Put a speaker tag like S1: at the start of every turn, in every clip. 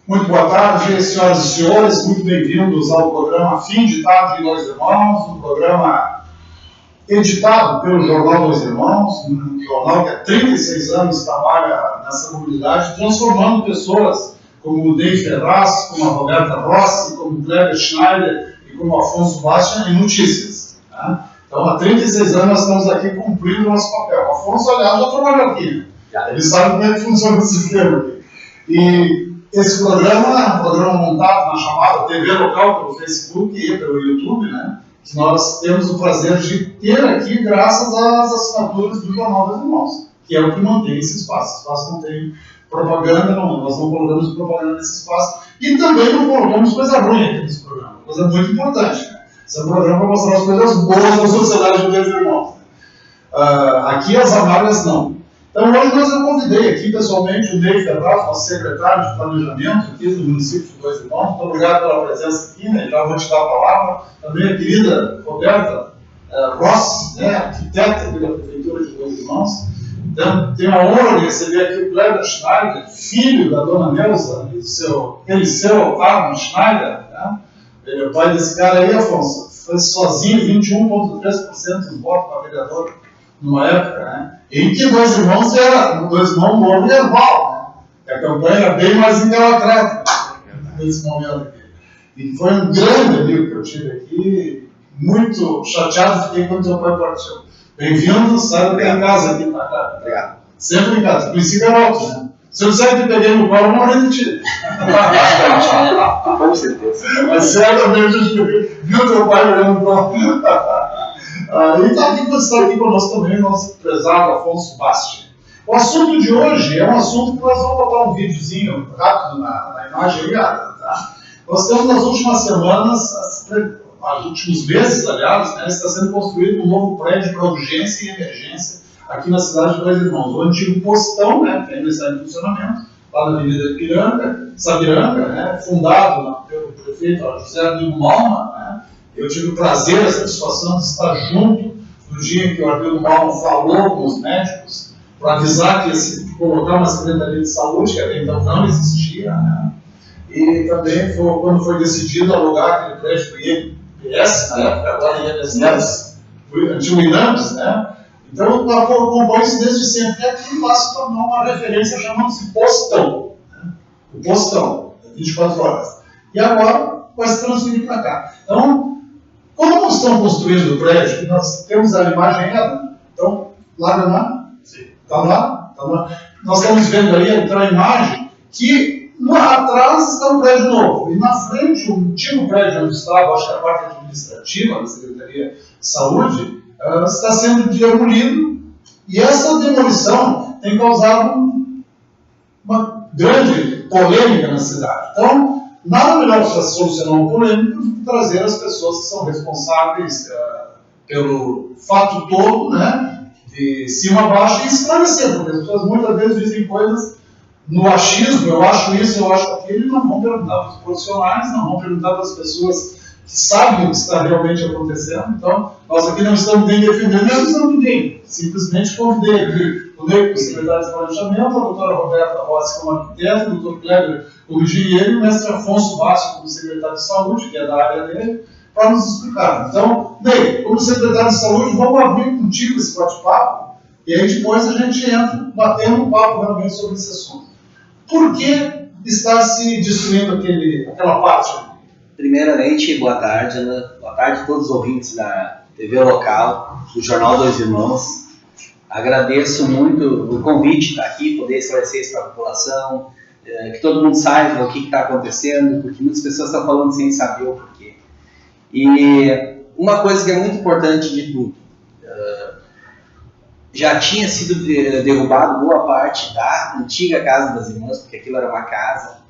S1: Muito boa tarde, senhoras e senhores, muito bem-vindos ao programa Fim de Tarde de Dois Irmãos, um programa editado pelo Jornal Dois Irmãos, um jornal que há 36 anos trabalha nessa comunidade, transformando pessoas como o Dave Ferraz, como a Roberta Rossi, como o Kleber Schneider e como o Afonso Bastian em notícias. Tá? Então, há 36 anos nós estamos aqui cumprindo o nosso papel. O Afonso, aliás, já trabalhou aqui. Ele sabe como é que funciona esse sistema aqui. E esse programa é um programa montado na chamada TV local pelo Facebook e pelo YouTube, né? Que nós temos o prazer de ter aqui graças às assinaturas do Jornal dos Irmãos, que é o que mantém esse espaço. Esse espaço não tem propaganda, nós não colocamos propaganda nesse espaço e também não colocamos coisa ruim aqui nesse programa, coisa muito importante. Né? Esse é um programa para mostrar as coisas boas da sociedade de Dois Irmãos. Aqui as amargas não. Então hoje eu convidei aqui pessoalmente o Ney Ferraz, nosso secretário de planejamento aqui do município de Dois Irmãos. Muito obrigado pela presença aqui, né? Já vou te dar a palavra. Também a querida Roberta Rossi, né? Arquiteta aqui da Prefeitura de Dois Irmãos. Então, tenho a honra de receber aqui o Kleber Schneider, filho da dona Neuza e do seu Eliseu Otávio Schneider. Né? Ele é o pai desse cara aí, Afonso. Fez sozinho 21,3% dos votos para vereador numa época, né? Em que Dois Irmãos era Dois Irmãos novo e herbal, né? A campanha era bem mais democrática nesse momento aqui. E foi um grande amigo que eu tive aqui, muito chateado fiquei quando seu pai partiu. Bem-vindo, sabe que é em casa aqui, tá, cara? Obrigado. Sempre em casa. O princípio é outro, né? Se eu disser que te peguei no colo, eu não repeti.
S2: Com certeza.
S1: Mas certamente a gente viu teu pai olhando no colo. E está aqui conosco também o nosso prezado Afonso Bastian. O assunto de hoje é um assunto que nós vamos botar um videozinho rápido na imagem ligada. Tá? Nós temos nas últimas semanas, nos últimos meses, aliás, né, está sendo construído um novo prédio para urgência e emergência aqui na cidade de Dois Irmãos. O antigo postão, né, que ainda está em funcionamento, lá na Avenida Sapiranga, né, fundado pelo prefeito José Arlindo Malma, né. Eu tive o prazer, a satisfação de estar junto no dia em que o Arlindo Malma falou com os médicos para avisar que ia se colocar uma Secretaria de Saúde, que até então não existia, né. E também quando foi decidido alugar aquele prédio do INPS, na época, agora INSS, antigo INAMPS, né? Então, compõe-se desde sempre. E aqui lá se tornou uma referência chamando-se postão. Né? O postão, 24 horas. E agora vai se transferir para cá. Então, como estão construindo o prédio, nós temos a imagem aí, então, lá não é? Sim. Está lá? Tá lá? Nós estamos vendo aí, então, a imagem que lá atrás está um prédio novo, e na frente, o antigo prédio onde estava, acho que a parte administrativa da Secretaria de Saúde, está sendo demolido, e essa demolição tem causado uma grande polêmica na cidade. Então, nada melhor para solucionar uma polêmica do que trazer as pessoas que são responsáveis pelo fato todo, né, de cima a baixo, e esclarecer, porque as pessoas muitas vezes dizem coisas no achismo, eu acho isso, eu acho aquilo, e não vão perguntar para os profissionais, não vão perguntar para as pessoas que sabem o que está realmente acontecendo. Então, nós aqui não estamos nem defendendo nem avisando ninguém. Simplesmente convidei aqui o Ney como secretário de planejamento, a doutora Roberta Rossi como arquiteta, o doutor Kleber como engenheiro e o mestre Afonso Bastian como secretário de saúde, que é da área dele, para nos explicar. Então, Ney, como secretário de saúde, vamos abrir contigo esse bate-papo e aí depois a gente entra batendo um papo realmente sobre esse assunto. Por que está se destruindo aquela parte?
S2: Primeiramente, boa tarde, Ana. Boa tarde a todos os ouvintes da TV local, do Jornal Dois Irmãos. Agradeço muito o convite de estar aqui, poder esclarecer isso para a população, que todo mundo saiba o que está acontecendo, porque muitas pessoas estão falando sem saber o porquê. E uma coisa que é muito importante de tudo, já tinha sido derrubado boa parte da antiga Casa das Irmãs, porque aquilo era uma casa,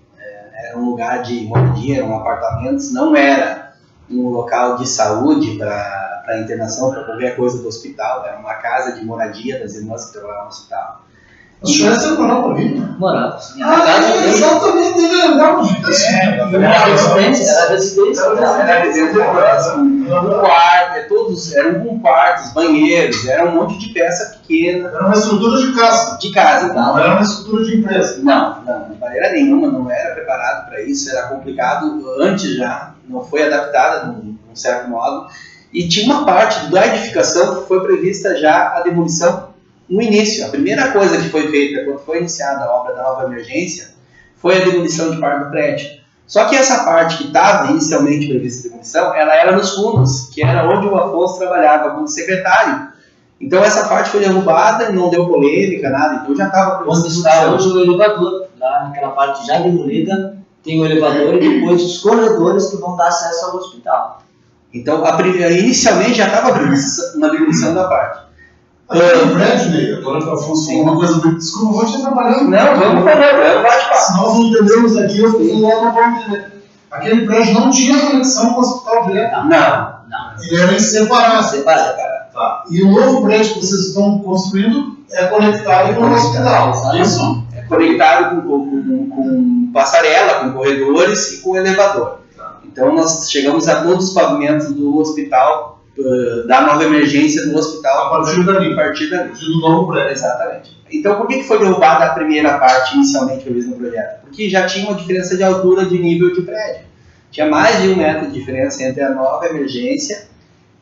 S2: era um lugar de moradia, eram apartamentos, não era um local de saúde para internação, para qualquer coisa do hospital, era uma casa de moradia das irmãs que trabalhavam no hospital.
S1: Os senhores moravam ali?
S2: Morávamos.
S1: Exatamente, ele andava de
S2: Era residência. Um quarto, todos eram com quartos, banheiros, era um monte de peça pequena.
S1: Era uma estrutura de casa.
S2: De casa, não.
S1: Não era uma estrutura de empresa.
S2: Não, maneira nenhuma, não era preparado para isso, era complicado antes já, não foi adaptada de um certo modo. E tinha uma parte da edificação que foi prevista já a demolição no início. A primeira coisa que foi feita quando foi iniciada a obra da nova emergência foi a demolição de parte do prédio. Só que essa parte que estava inicialmente prevista a demolição, ela era nos fundos, que era onde o Afonso trabalhava como secretário. Então essa parte foi derrubada, não deu polêmica, nada, então já estava...
S3: Onde está hoje o elevador, lá naquela parte já demolida, tem o elevador e depois os corredores que vão dar acesso ao hospital.
S2: Então, inicialmente já estava prevista uma demolição da parte.
S1: O prédio, Ney, agora que o Afonso falou uma coisa muito... Desculpa, eu vou te atrapalhando.
S2: Não, vamos falar, bate-papo.
S1: Se nós não entendemos aqui, eu não vou entender. Aquele prédio não tinha conexão com o hospital direto.
S2: Não.
S1: Ele era em separado.
S3: Separado.
S1: Tá. E o novo prédio que vocês estão construindo é conectado com o hospital. Isso?
S2: É conectado com passarela, com corredores e com elevador. Então nós chegamos a todos os pavimentos do hospital, da nova emergência do hospital.
S1: A partir dali.
S2: Do novo prédio. Exatamente. Então por que foi derrubada a primeira parte inicialmente prevista no projeto? Porque já tinha uma diferença de altura de nível de prédio. Tinha mais de 1 metro de diferença entre a nova emergência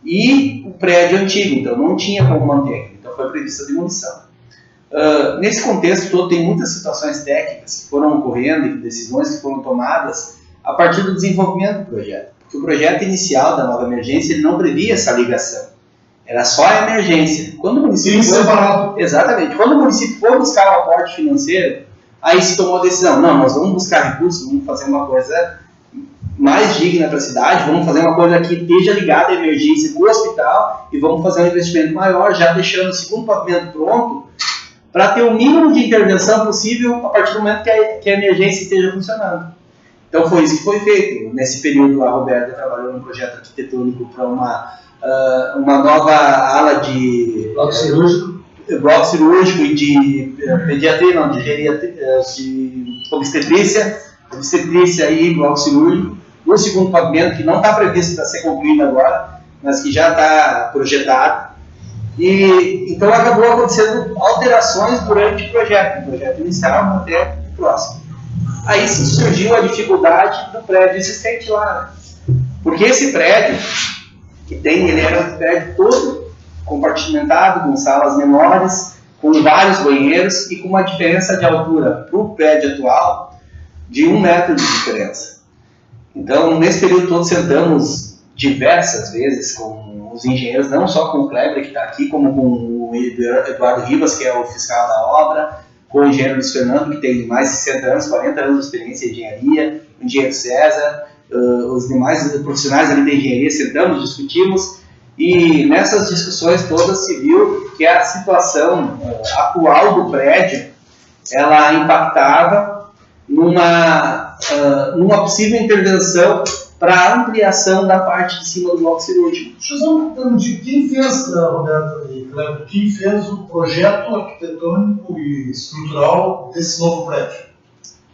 S2: e o prédio antigo, então não tinha como manter. Então foi prevista a demolição. Nesse contexto todo tem muitas situações técnicas que foram ocorrendo e decisões que foram tomadas a partir do desenvolvimento do projeto. Porque o projeto inicial da nova emergência ele não previa essa ligação. Era só a emergência. Quando o município Exatamente. Quando o município foi buscar o aporte financeiro, aí se tomou a decisão, não, nós vamos buscar recursos, vamos fazer uma coisa mais digna para a cidade, vamos fazer uma coisa que esteja ligada à emergência do hospital e vamos fazer um investimento maior, já deixando o segundo pavimento pronto, para ter o mínimo de intervenção possível a partir do momento que a emergência esteja funcionando. Então foi isso que foi feito. Nesse período, a Roberta trabalhou num projeto arquitetônico para uma nova ala de bloco cirúrgico e de pediatria, não, de geriatria, de obstetrícia e bloco cirúrgico. No segundo pavimento, que não está previsto para ser concluído agora, mas que já está projetado. E então acabou acontecendo alterações durante o projeto inicial até o próximo. Aí surgiu a dificuldade do prédio existente lá, né? Porque esse prédio ele era um prédio todo compartimentado, com salas menores, com vários banheiros e com uma diferença de altura para o prédio atual de 1 metro de diferença. Então, nesse período todo, sentamos diversas vezes com os engenheiros, não só com o Kleber, que está aqui, como com o Eduardo Ribas, que é o fiscal da obra, com o engenheiro Luiz Fernando, que tem mais de 60 anos, 40 anos de experiência em engenharia, o engenheiro César, os demais profissionais ali da engenharia, sentamos, discutimos, e nessas discussões todas se viu que a situação atual do prédio, ela impactava numa possível intervenção para a ampliação da parte de cima do bloco cirúrgico.
S1: Deixa eu só perguntar, quem fez, Roberto e Cleber, quem fez o projeto arquitetônico e estrutural desse novo prédio?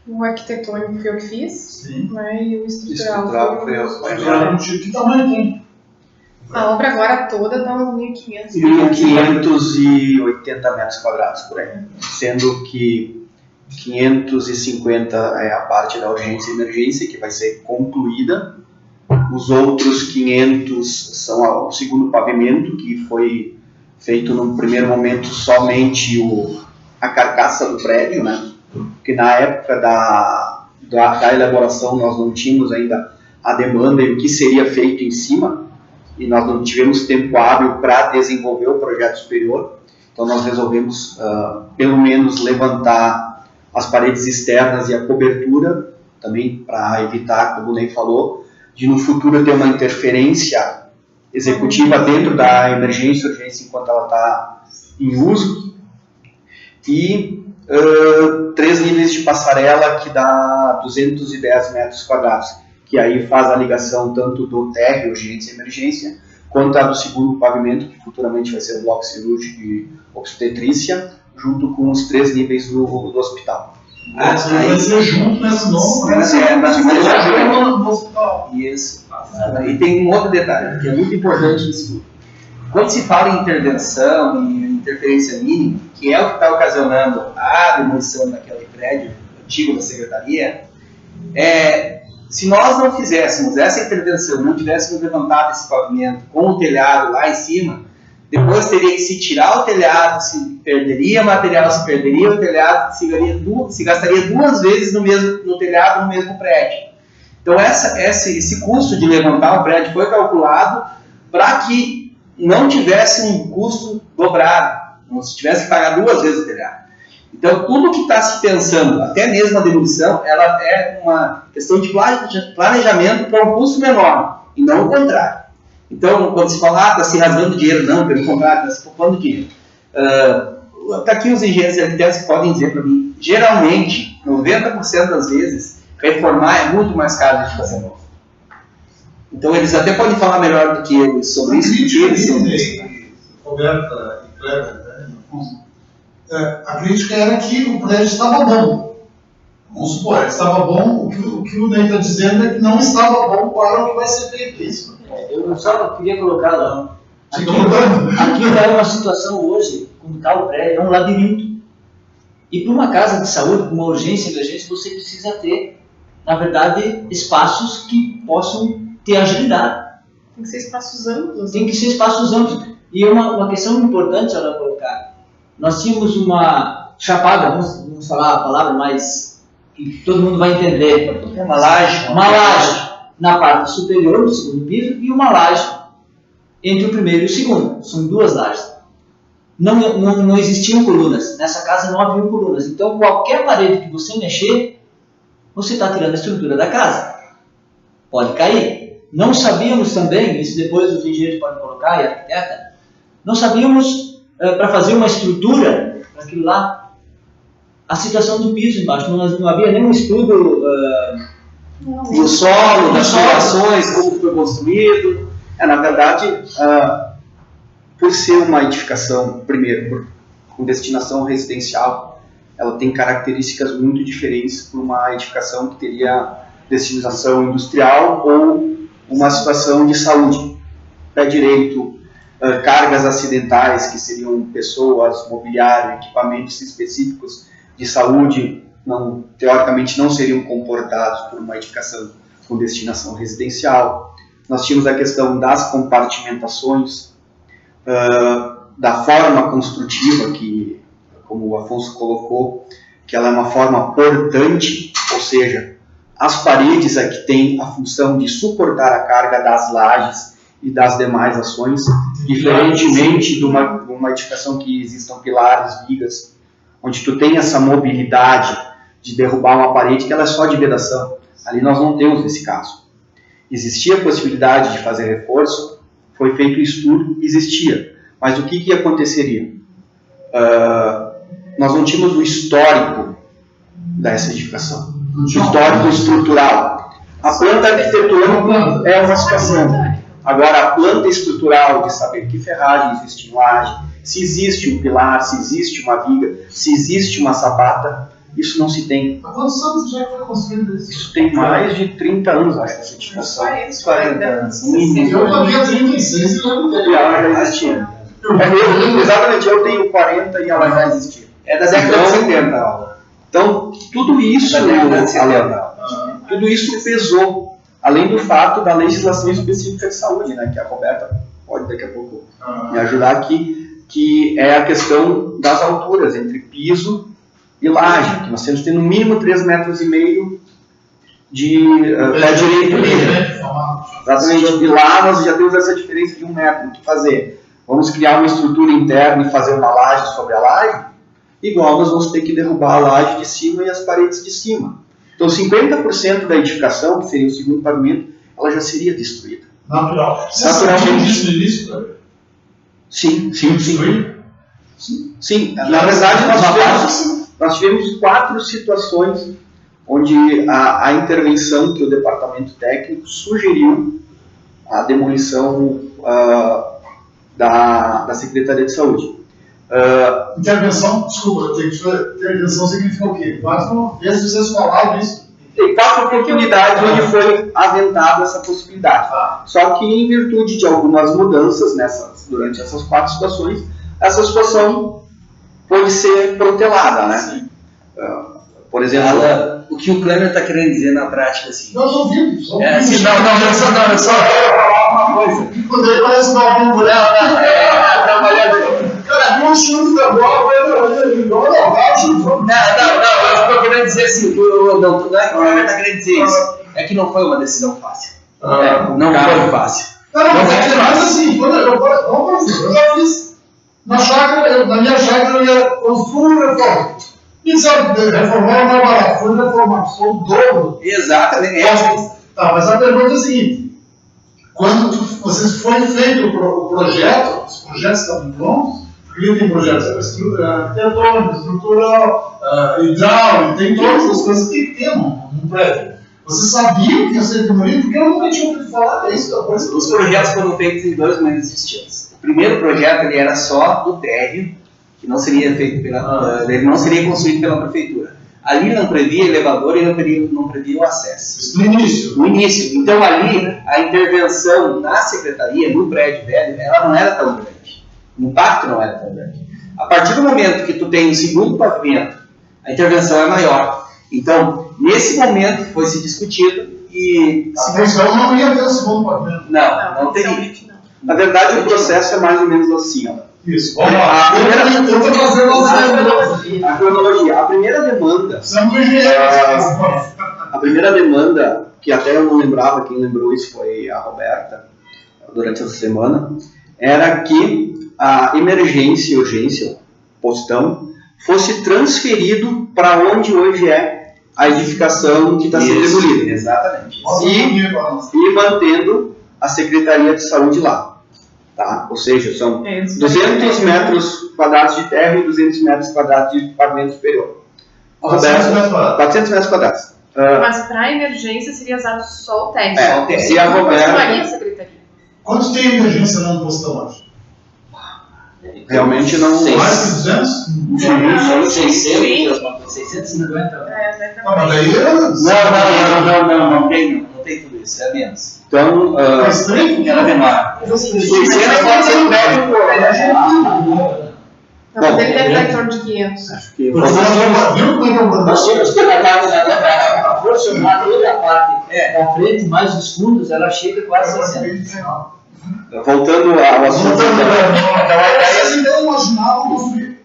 S4: O arquitetônico foi eu que fiz,
S1: Sim.
S4: né, e o estrutural
S2: foi eu.
S1: Que tamanho tem?
S4: A obra agora toda dá uns 1.500.
S5: 1.580 metros quadrados por aí, sendo que 550 é a parte da urgência e emergência, que vai ser concluída. Os outros 500 são o segundo pavimento, que foi feito no primeiro momento somente a carcaça do prédio, né? Porque na época da elaboração nós não tínhamos ainda a demanda e o que seria feito em cima, e nós não tivemos tempo hábil para desenvolver o projeto superior. Então nós resolvemos pelo menos levantar as paredes externas e a cobertura, também para evitar, como o Ney falou, de no futuro ter uma interferência executiva dentro da emergência e urgência enquanto ela está em uso. E 3 níveis de passarela que dá 210 metros quadrados, que aí faz a ligação tanto do térreo, urgência e emergência, quanto a do segundo pavimento, que futuramente vai ser o bloco cirúrgico e obstetrícia, junto com os 3 níveis do hospital.
S1: Vai ser junto nesse novo prédio.
S2: No hospital. Isso. E tem um outro detalhe, que é muito importante nisso tudo. Quando se fala em intervenção e interferência mínima, que é o que está ocasionando a demolição daquele prédio antigo da secretaria, se nós não fizéssemos essa intervenção, não tivéssemos levantado esse pavimento com o telhado lá em cima, depois teria que se tirar o telhado, se perderia material, se perderia o telhado, se gastaria 2 vezes no telhado no mesmo prédio. Então esse custo de levantar o prédio foi calculado para que não tivesse um custo dobrado, não se tivesse que pagar 2 vezes o telhado. Então tudo que está se pensando, até mesmo a demolição, ela é uma questão de planejamento para um custo menor, e não o contrário. Então, quando se fala, está se rasgando dinheiro, não, pelo contrário, está se poupando dinheiro. Está aqui os engenheiros de arquitetos que podem dizer para mim, geralmente, 90% das vezes, reformar é muito mais caro do que fazer novo. Então, eles até podem falar melhor do que eu sobre isso.
S1: Roberta e Kleber, né? A crítica era que o prédio estava bom. Vamos supor, ele estava bom, o que o Ney está dizendo é que não estava bom para o que vai ser feito isso.
S3: Eu só queria colocar lá. Aqui
S1: Aqui
S3: é uma situação hoje, como está o prédio, é um labirinto. E para uma casa de saúde, para uma urgência, emergência, você precisa ter, na verdade, espaços que possam ter agilidade.
S4: Tem que ser espaços amplos.
S3: Tem que ser espaços amplos. E uma questão importante ela colocar. Nós tínhamos uma chapada, vamos falar a palavra mais que todo mundo vai entender.
S2: Uma laje.
S3: Uma laje na parte superior do segundo piso e uma laje entre o primeiro e o segundo. São 2 lajes. Não existiam colunas. Nessa casa não haviam colunas. Então, qualquer parede que você mexer, você está tirando a estrutura da casa. Pode cair. Não sabíamos também, isso depois os engenheiros podem colocar, e a arquiteta, não sabíamos, para fazer uma estrutura, para aquilo lá, a situação do piso embaixo. Não havia nenhum estudo
S2: do solo, das fundações, como foi construído.
S5: Na verdade, por ser uma edificação, primeiro, com destinação residencial, ela tem características muito diferentes para uma edificação que teria destinação industrial ou uma situação de saúde. Pé direito, cargas acidentais, que seriam pessoas, mobiliário, equipamentos específicos de saúde, teoricamente não seriam comportados por uma edificação com destinação residencial. Nós tínhamos a questão das compartimentações, da forma construtiva, que, como o Afonso colocou, que ela é uma forma portante, ou seja, as paredes aqui têm a função de suportar a carga das lajes e das demais ações, diferentemente de uma edificação que existam pilares, vigas, onde tu tem essa mobilidade de derrubar uma parede que ela é só de vedação. Ali nós não temos esse caso. Existia a possibilidade de fazer reforço, foi feito o estudo, existia. Mas o que aconteceria? Nós não tínhamos o histórico dessa edificação, o histórico estrutural. A planta arquitetônica é uma situação. Agora, a planta estrutural de saber que ferragem existe em laje, se existe um pilar, se existe uma viga, se existe uma sapata, isso não se tem.
S1: Há quantos anos já foi construído isso?
S5: Isso tem mais de 30 anos, acho, essa edificação.
S2: 40 anos.
S1: Eu havia 36 e lembro dele.
S5: E ela já existia. Exatamente, eu tenho 40 e ela já existia.
S2: É da década de 70.
S5: Então, tudo isso, tudo isso pesou, além do fato da legislação específica de saúde, né, que a Roberta pode daqui a pouco me ajudar aqui, que é a questão das alturas entre piso e laje, que nós temos que ter no mínimo 3,5 metros de pé direito livre. Exatamente, e lá nós já temos essa diferença de 1 metro. O que fazer? Vamos criar uma estrutura interna e fazer uma laje sobre a laje? Igual nós vamos ter que derrubar a laje de cima e as paredes de cima. Então 50% da edificação, que seria o segundo pavimento, ela já seria destruída.
S1: Natural.
S5: Naturalmente.
S1: Isso no início, cara?
S5: Sim. Na
S3: Já
S5: verdade, nós tivemos 4 situações onde a intervenção que o departamento técnico sugeriu a demolição da Secretaria de Saúde.
S1: Intervenção, desculpa, eu tenho que dizer, intervenção significa o quê? 4 vezes vocês falaram isso.
S5: Tem 4 oportunidades onde foi aventada essa possibilidade. Só que em virtude de algumas mudanças durante essas 4 situações, essa situação pode ser protelada, né? Por exemplo,
S2: O que o Kleber está querendo dizer na prática, assim.
S1: Nós ouvimos.
S2: É, assim, não, eu só falar uma coisa.
S1: Quando ele parece uma bomba, né? Cara, viu o chute da bola,
S2: Não, eu estou querendo dizer assim, não é que o Kleber está querendo dizer isso. É que não foi uma decisão fácil. Não foi fácil.
S1: Mas assim, eu já fiz na chácara, na minha chácara eu ia construir reforma. E sabe, reformar não é barato, foi reformar, só o dobro.
S2: Exatamente.
S1: Tá, mas a pergunta é a seguinte: quando vocês foi feito o projeto, os projetos estavam prontos, porque tem projetos arquitetônicos, estrutural, hidráulico, tem todas as coisas que tem num prédio. Vocês sabiam que ia ser demolido porque eu nunca tinha ouvido falar disso.
S2: Os projetos foram feitos em dois momentos distintos. O primeiro projeto ele era só o térreo, que não seria feito ele não seria construído pela prefeitura. Ali não previa elevador e não previa o acesso.
S1: Isso no início.
S2: No início. Então ali a intervenção na secretaria, no prédio velho, ela não era tão grande. O impacto não era tão grande. A partir do momento que tu tem o segundo pavimento, a intervenção é maior. Então, nesse momento foi se discutido e...
S1: Então não ia ter o segundo pavimento.
S2: Não teria.
S4: inicialmente não.
S5: na verdade, o processo é mais ou menos assim, ó.
S1: Isso, vamos lá. Eu estou trazendo
S5: A cronologia. A primeira demanda, a primeira demanda, que até eu não lembrava, quem lembrou isso foi a Roberta, durante essa semana, era que a emergência e urgência, postão, fosse transferido para onde hoje é a edificação que está sendo demolida.
S2: Exatamente.
S5: E mantendo a Secretaria de Saúde lá. Tá? Ou seja, são 200 metros quadrados de terra e 200 metros quadrados de pavimento superior. 400 metros quadrados.
S4: Mas para emergência seria usado só o térreo.
S5: E a Roberta...
S4: Maria Secretaria.
S1: Quanto tem emergência lá no postão hoje?
S5: Realmente não...
S1: Mais que 200?
S3: Sim,
S4: 650.
S3: 650.
S1: Mas daí
S2: Não tem tudo isso, é menos.
S5: Então,
S1: é estranho.
S2: Era menor.
S5: 600 pode ser um prédio.
S4: Não, mas ele deve estar em torno de 500.
S5: Acho que...
S1: Viu como é que eu
S3: Nós tínhamos que proporcionar toda a parte da frente, mais os fundos, ela chega quase a 60.
S5: Voltando ao assunto...
S1: Vocês então imaginavam construir.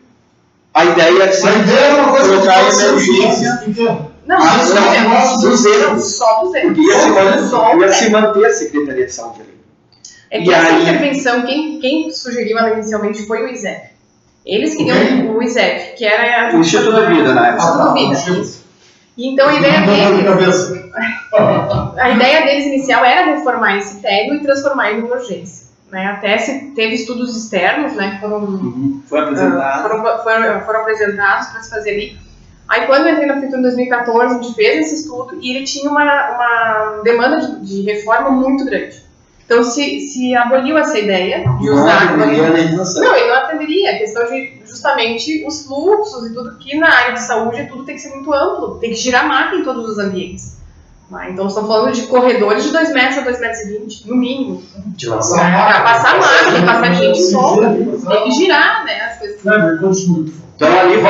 S5: A ideia é
S1: A ideia era uma coisa
S5: colocar a
S1: que
S5: emergência...
S4: Não, só 200.
S5: Ia se manter a Secretaria de Saúde ali.
S4: É que essa intervenção, quem sugeriu ela inicialmente foi o ISEP. Eles queriam o ISEP, que era...
S5: O Instituto da Vida, na época.
S4: Instituto da Vida. E então a ideia deles inicial era reformar esse térreo e transformar ele em urgência. Né? Até teve estudos externos, né, que foram apresentados para se fazer ali. Aí quando eu entrei na prefeitura em 2014, a gente fez esse estudo e ele tinha uma demanda de reforma muito grande. Então se aboliu essa ideia de usar... Não, ele não atenderia. A questão de justamente os fluxos e tudo, que na área de saúde tudo tem que ser muito amplo, tem que girar máquina em todos os ambientes. Então estamos falando de corredores de 2 metros a 2,20 metros, no mínimo. Para passar máquina, passar gente solta, tem que girar, né, as coisas.
S5: Então ali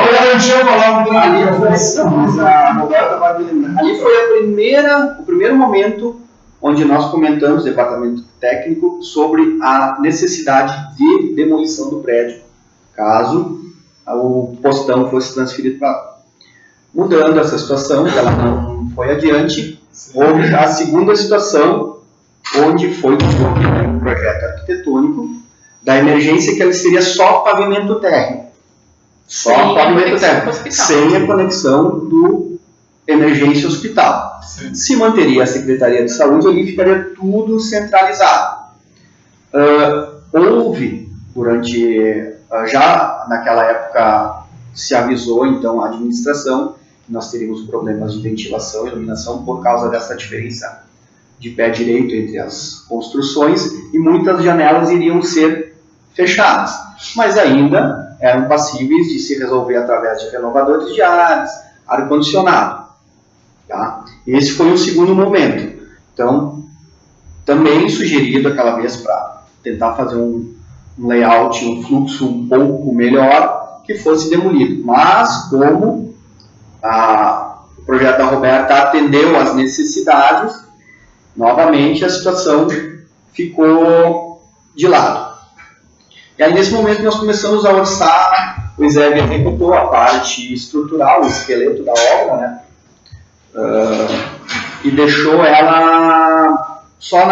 S5: foi o primeiro momento onde nós comentamos, departamento técnico, sobre a necessidade de demolição do prédio, caso o postão fosse transferido para lá. Mudando essa situação, ela não foi adiante, houve a segunda situação, onde foi um projeto arquitetônico da emergência, que ele seria só pavimento térreo. Só pavimento térreo, sem a conexão do emergência hospital. Sim. Se manteria a Secretaria de Saúde, ali ficaria tudo centralizado. Houve, já naquela época, se avisou então a administração que nós teríamos problemas de ventilação e iluminação por causa dessa diferença de pé direito entre as construções, e muitas janelas iriam ser fechadas, mas ainda eram passíveis de se resolver através de renovadores de ar-condicionado. Tá? Esse foi o segundo momento. Então, também sugerido aquela vez para tentar fazer um layout, um fluxo um pouco melhor, que fosse demolido. Mas como a o projeto da Roberta atendeu às necessidades, novamente a situação ficou de lado. E aí, nesse momento, nós começamos a orçar, o ISEB executou a parte estrutural, o esqueleto da obra, né? E deixou ela só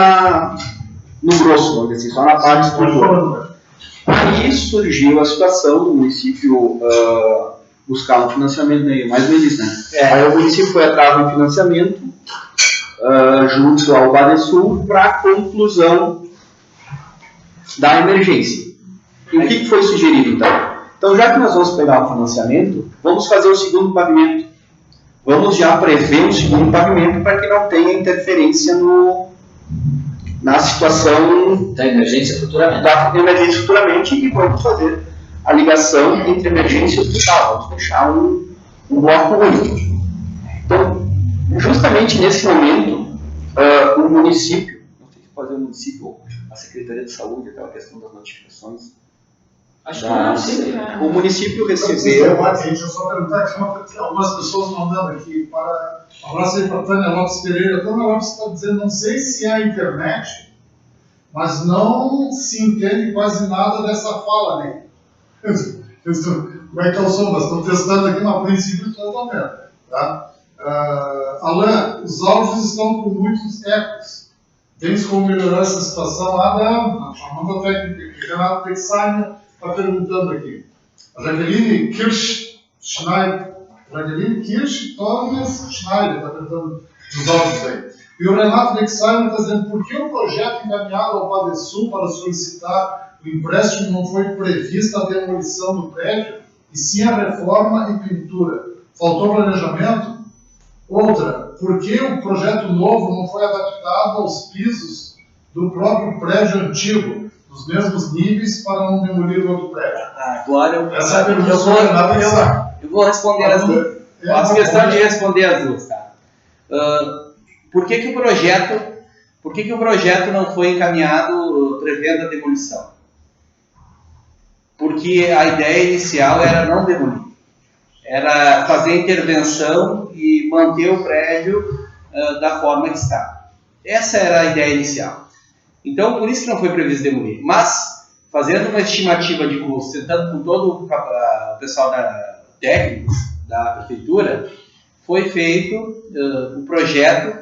S5: no grosso, vamos dizer assim, só na parte estrutural. Aí surgiu a situação do município buscar um financiamento, né? Mais ou menos isso, né? Aí o município foi atrás de um financiamento junto ao Badesul para a conclusão da emergência. E o que foi sugerido, então? Então, já que nós vamos pegar o financiamento, vamos fazer o segundo pavimento. Vamos já prever um segundo pavimento para que não tenha interferência na situação
S3: Da emergência futuramente.
S5: da emergência futuramente, e vamos fazer a ligação entre emergência e hospital. Vamos fechar um bloco único. Então, justamente nesse momento, o município, não sei se fazer o município ou a Secretaria de Saúde, aquela questão das notificações,
S3: Acho que não, sim.
S5: o município recebeu.
S1: Deixa eu só perguntar que algumas pessoas mandando aqui. Um abraço aí para Tânia Lopes Pereira. A Tânia Lopes está dizendo, não sei se é a internet, mas não se entende quase nada dessa fala, né? Como é que é o som? Nós estamos testando aqui, mas a princípio estou vendo. Tá? Alain, os áudios estão com muitos ecos. Tens como melhorar essa situação? Não, chamando a técnica. Renato Texainer está perguntando aqui. A Jaqueline Kirsch Schneider está perguntando nos áudios aí. E o Renato Texainer está dizendo, por que o projeto encaminhado ao Badesul para solicitar o empréstimo não foi prevista a demolição do prédio, e sim a reforma e pintura? Faltou planejamento? Outra, por que o projeto novo não foi adaptado aos pisos do próprio prédio antigo, dos mesmos níveis, para não demolir o outro prédio?
S2: Agora
S1: Essa é a pergunta do Renato Texainer.
S2: eu vou responder as duas. Faço questão de responder as duas, tá? Por que o projeto não foi encaminhado prevendo a demolição? Porque a ideia inicial era não demolir. Era fazer intervenção e manter o prédio da forma que está. Essa era a ideia inicial. Então, por isso que não foi previsto demolir. Mas, fazendo uma estimativa de custo, sentando com todo o pessoal técnico da prefeitura, foi feito o projeto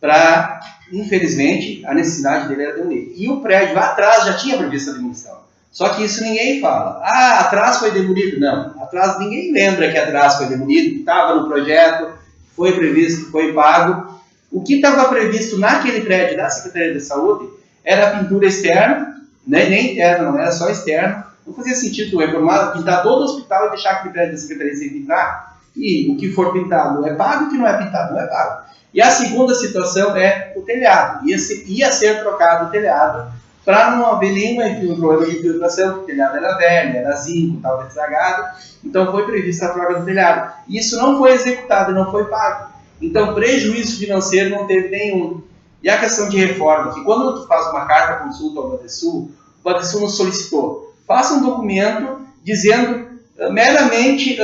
S2: para, infelizmente, a necessidade dele era demolir. E o prédio lá atrás já tinha previsto a demolição. Só que isso ninguém fala. Atrás foi demolido. Não, atrás ninguém lembra que atrás foi demolido, estava no projeto, foi previsto, foi pago. O que estava previsto naquele prédio da Secretaria de Saúde era a pintura externa, né? Nem interna, não era só externa. Não fazia sentido reformar, pintar todo o hospital e deixar aquele prédio da Secretaria sem pintar. E o que for pintado é pago, o que não é pintado não é pago. E a segunda situação é o telhado. Ia ser trocado o telhado para não haver nenhum problema de infiltração, porque o telhado era velho, era zinco, estava estragado. Então foi prevista a troca do telhado. E isso não foi executado, não foi pago. Então prejuízo financeiro não teve nenhum. E a questão de reforma, que quando tu faz uma carta consulta ao Badesul, o Badesul nos solicitou, faça um documento dizendo meramente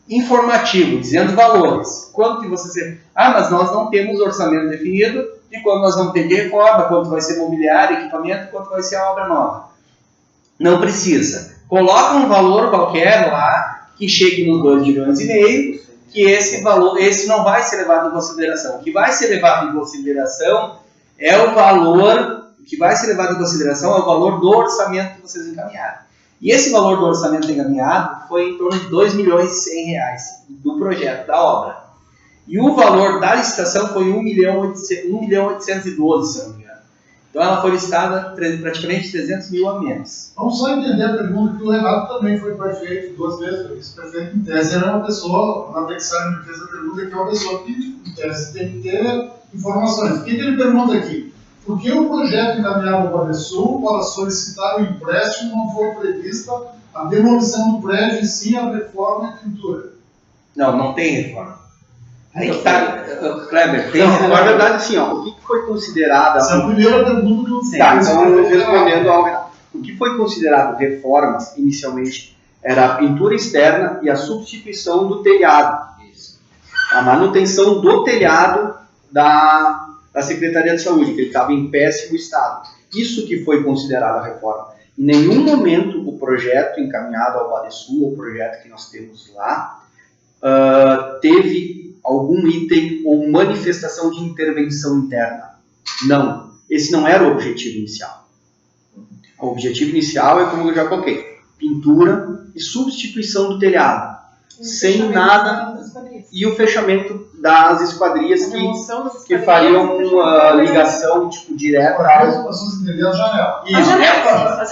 S2: informativo, dizendo valores. Quanto que você... mas nós não temos orçamento definido de quando nós vamos ter de reforma, quanto vai ser mobiliário, equipamento, quanto vai ser a obra nova. Não precisa. Coloca um valor qualquer lá, que chegue nos 2,5 milhões, que esse valor, esse não vai ser levado em consideração. O que vai ser levado em consideração é o valor, é o valor do orçamento que vocês encaminharam. E esse valor do orçamento encaminhado foi em torno de R$2,1 milhões do projeto, da obra. E o valor da licitação foi 1.812.000, se não me engano. Então ela foi licitada praticamente 300 mil a menos.
S1: Vamos só entender a pergunta que o Renato também foi prefeito 2 vezes, foi vice-prefeito em tese, era uma pessoa, na Texainer me fez a pergunta, que é uma pessoa que em tese tem que ter informações. O que ele pergunta aqui? Por que o projeto encaminhado ao Badesul para solicitar o empréstimo não foi prevista a demolição do prédio e sim a reforma e pintura?
S2: Não tem reforma. Aí que está, Kleber, tem
S5: reforma. Na verdade, assim, o que foi considerado...
S1: Essa é a primeira pergunta do...
S5: então respondendo ao Renato. O que foi considerado reformas, inicialmente, era a pintura externa e a substituição do telhado.
S3: Isso.
S5: A manutenção do telhado da Secretaria de Saúde, que ele estava em péssimo estado. Isso que foi considerado a reforma. Em nenhum momento o projeto encaminhado ao Badesul, o projeto que nós temos lá, teve algum item ou manifestação de intervenção interna. Não. Esse não era o objetivo inicial. O objetivo inicial é, como eu já coloquei, pintura e substituição do telhado. Sem nada. E o fechamento das esquadrias que fariam ligação tipo, direta
S1: à janela.
S5: Isso.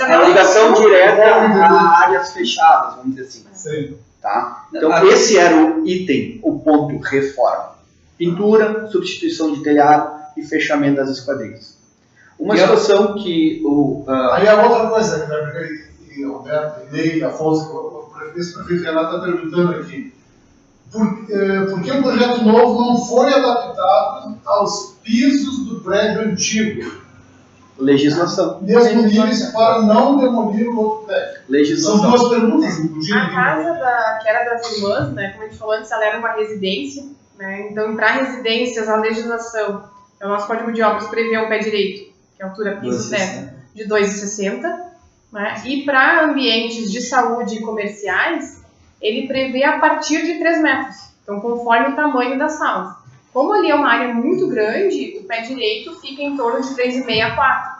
S5: A ligação direta a áreas fechadas, vamos dizer assim.
S1: Sim.
S5: Tá? Então esse era o item, o ponto reforma. Pintura, substituição de telhado e fechamento das esquadrias. Uma situação que
S1: Aí a outra coisa, que o Roberto, Ney, Afonso, o prefeito Renato está perguntando aqui. Por que o projeto novo não foi adaptado aos pisos do prédio antigo?
S5: Legislação.
S1: Mesmo níveis para não demolir o outro prédio.
S5: Legislação.
S1: São duas perguntas, inclusive.
S4: A casa que era das irmãs, né, como a gente falou antes, ela era uma residência. Né, então, para residências, a legislação, o nosso Código de Obras prevê um pé direito, que é a altura piso-teto, de 2,60. Né, e para ambientes de saúde e comerciais, ele prevê a partir de 3 metros. Então, conforme o tamanho da sala. Como ali é uma área muito grande, o pé direito fica em torno de 3,5 a 4.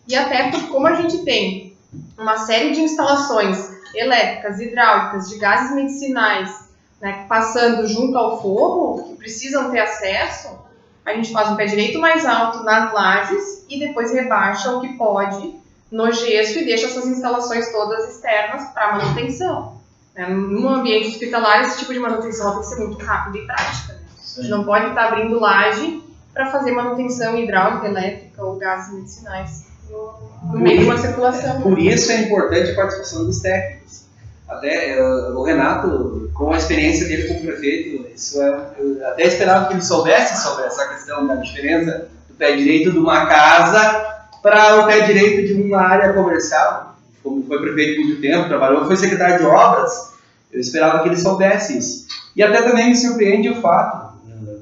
S4: E até porque, como a gente tem uma série de instalações elétricas, hidráulicas, de gases medicinais, né, passando junto ao forro, que precisam ter acesso, a gente faz um pé direito mais alto nas lajes e depois rebaixa o que pode no gesso e deixa essas instalações todas externas para manutenção. Num ambiente hospitalar, esse tipo de manutenção tem que ser muito rápida e prática. A gente não pode estar abrindo laje para fazer manutenção hidráulica, elétrica ou gases medicinais no meio de uma circulação.
S2: Por isso é importante a participação dos técnicos. Até o Renato, com a experiência dele como prefeito, eu até esperava que ele soubesse sobre essa questão da diferença do pé direito de uma casa para o pé direito de uma área comercial. Como foi prefeito por muito tempo, trabalhou, foi secretário de obras, eu esperava que ele soubesse isso. E até também me surpreende o fato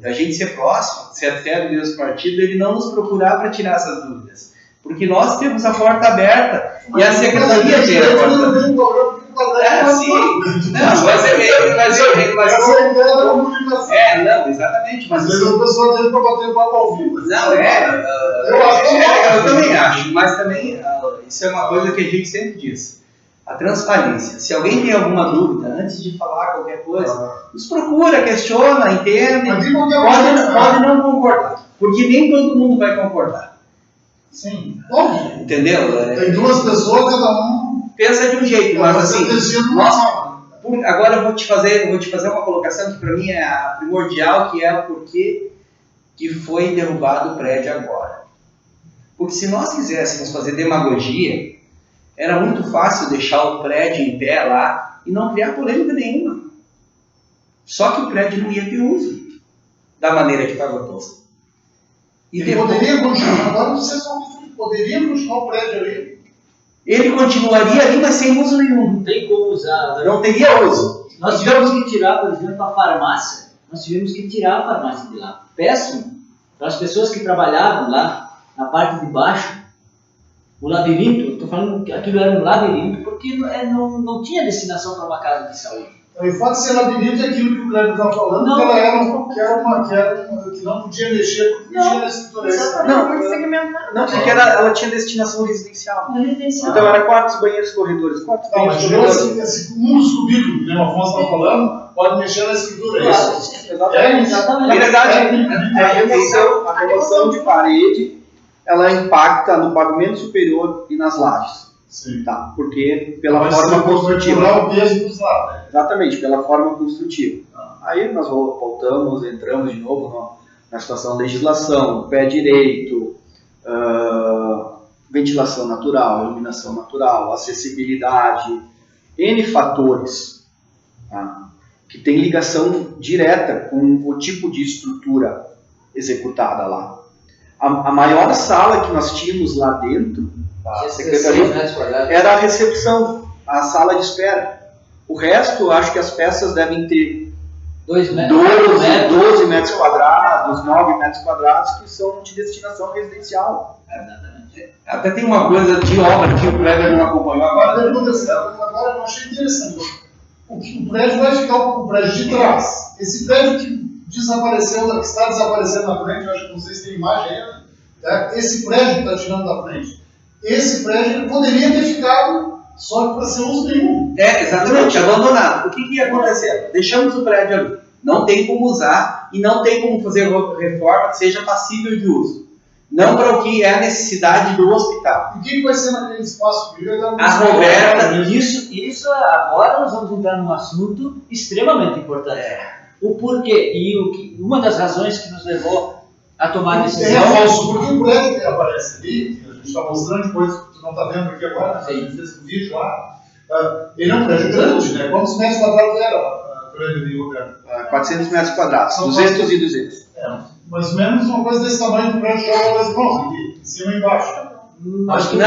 S2: da gente ser próximo, ser até do mesmo partido, ele não nos procurar para tirar essas dúvidas. Porque nós temos a porta aberta e a secretaria tem a porta aberta. Sim. Não, não, exatamente. Mas
S1: a pessoa dele para bater papo ao vivo.
S2: Não, eu também acho, mas também isso é uma coisa que a gente sempre diz. A transparência. Se alguém tem alguma dúvida, antes de falar qualquer coisa, nos procura, questiona, entende, pode não concordar. Porque nem todo mundo vai concordar.
S1: Sim, óbvio.
S2: Entendeu?
S1: Tem duas pessoas, cada um
S2: pensa de um jeito, mas assim, agora eu vou te fazer uma colocação que para mim é a primordial, que é o porquê que foi derrubado o prédio agora. Porque se nós quiséssemos fazer demagogia, era muito fácil deixar o prédio em pé lá e não criar polêmica nenhuma. Só que o prédio não ia ter uso da maneira que estava posto.
S1: E poderia continuar, agora vocês poderiam continuar o prédio ali.
S2: Ele continuaria ali, mas sem uso nenhum.
S3: Não tem como usar.
S2: Não teria uso.
S3: Nós tivemos que tirar, por exemplo, a farmácia. Nós tivemos que tirar a farmácia de lá. Péssimo. Para as pessoas que trabalhavam lá, na parte de baixo, o labirinto, estou falando que aquilo era um labirinto, porque não tinha destinação para uma casa de saúde.
S1: O fato de ser labirinto é aquilo que o Cleber está falando, não, que ela era que não podia mexer, porque tinha na escritura.
S4: Não, muito segmentado.
S5: Não, porque ela tinha destinação residencial. Então era quartos, banheiros, corredores. Quartos, banheiros, corredores.
S1: Esse mundo cubículo que o Afonso está falando, pode mexer na escritura.
S5: Claro,
S1: isso.
S5: Exatamente. Na verdade, a remoção de parede, ela impacta no pavimento superior e nas lajes.
S1: Sim.
S5: Tá, porque pela forma construtiva.
S1: O peso dos lados.
S5: Exatamente, pela forma construtiva. Aí nós voltamos, entramos de novo na situação da legislação, pé direito, ventilação natural, iluminação natural, acessibilidade, N fatores, tá, que tem ligação direta com o tipo de estrutura executada lá. A maior sala que nós tínhamos lá dentro da secretaria era a recepção, a sala de espera. O resto, acho que as peças devem ter
S3: 2 metros.
S5: 12 metros quadrados, 9 metros quadrados, que são de destinação residencial.
S2: Até tem uma coisa de obra que o Kleber não acompanhou
S1: Agora,
S2: agora.
S1: agora eu achei interessante. O prédio vai ficar o prédio de trás. Esse prédio que desapareceu, que está desaparecendo na frente, eu acho que não sei se tem imagem ainda, tá? Esse prédio que está tirando da frente, esse prédio ele poderia ter ficado só para ser uso nenhum.
S2: Exatamente, abandonado. O que ia acontecer? Deixamos o prédio ali. Não tem como usar e não tem como fazer reforma que seja passível de uso. Não para o que é a necessidade do hospital.
S1: E o que vai ser naquele espaço?
S2: A Roberta,
S3: Isso agora nós vamos entrar num assunto extremamente importante. O porquê e uma das razões que nos levou a tomar a decisão.
S1: É falso, porque o prédio que aparece ali, que a gente está mostrando depois, tu não está vendo aqui agora, a gente fez um vídeo lá, ele é um prédio grande, né? Quantos metros quadrados era o prédio ali, Roberto?
S5: 400 metros quadrados,
S1: São
S5: 200 e 200.
S1: Mais ou menos uma coisa desse tamanho do prédio de João das Mãos, aqui, em cima e embaixo.
S2: acho que não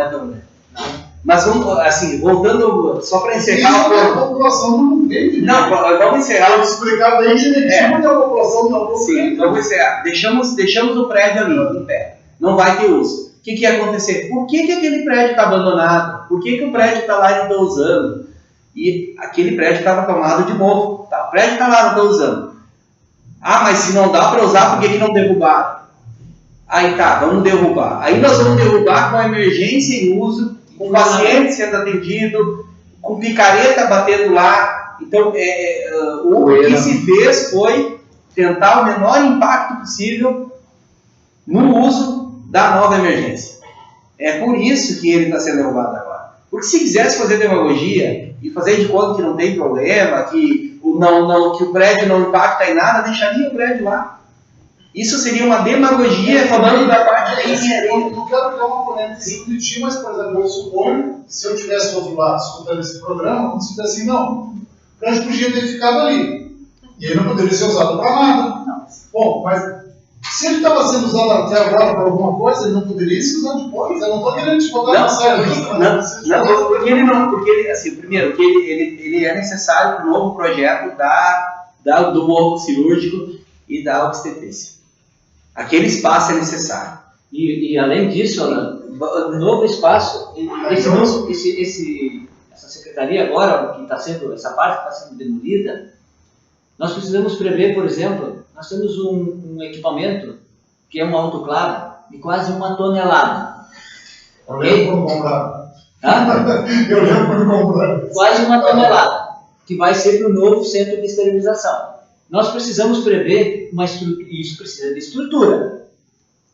S2: é tão grande. Mas vamos, assim, voltando, só para encerrar
S1: a população não entende.
S2: Não, vamos encerrar.
S1: Vamos explicar bem direitinho porque a população não
S2: Sim, vamos encerrar. Deixamos o prédio ali, em pé. Não vai ter uso. O que ia acontecer? Por que aquele prédio está abandonado? Por que o prédio está lá e não está usando? E aquele prédio estava tomado de novo. Tá, o prédio está lá, não está usando. Ah, mas se não dá para usar, por que não derrubaram? Aí tá, vamos derrubar. Aí nós vamos derrubar com a emergência em uso, com o paciente sendo atendido, com picareta batendo lá. Então, o que se fez foi tentar o menor impacto possível no uso da nova emergência. É por isso que ele está sendo derrubado agora. Porque se quisesse fazer demagogia e fazer de conta que não tem problema, que o prédio não impacta em nada, deixaria o prédio lá. Isso seria uma demagogia falando da parte da engenharia.
S1: Eu não quero criar uma polêmica de ti, mas, por exemplo, eu suponho que se eu estivesse do outro lado escutando esse programa, eu disse assim, não, o prédio podia ter ficado ali. E ele não poderia ser usado para nada. Bom, mas se ele estava sendo usado até agora para alguma coisa, ele não poderia ser usado depois. Eu não estou querendo te botar na série.
S2: Porque ele não, porque ele, assim, primeiro, que ele é necessário para o novo projeto do morro cirúrgico e da obstetrícia. Aquele espaço é necessário.
S3: E além disso, o novo espaço, essa secretaria agora, que está sendo, essa parte que está sendo demolida, nós precisamos prever, por exemplo, nós temos um equipamento que é um autoclave de quase 1 tonelada.
S1: Eu lembro quando compraram. Eu lembro quando compraram.
S3: Quase 1 tonelada, que vai ser para o novo centro de esterilização. Nós precisamos prever uma estrutura, isso precisa de estrutura.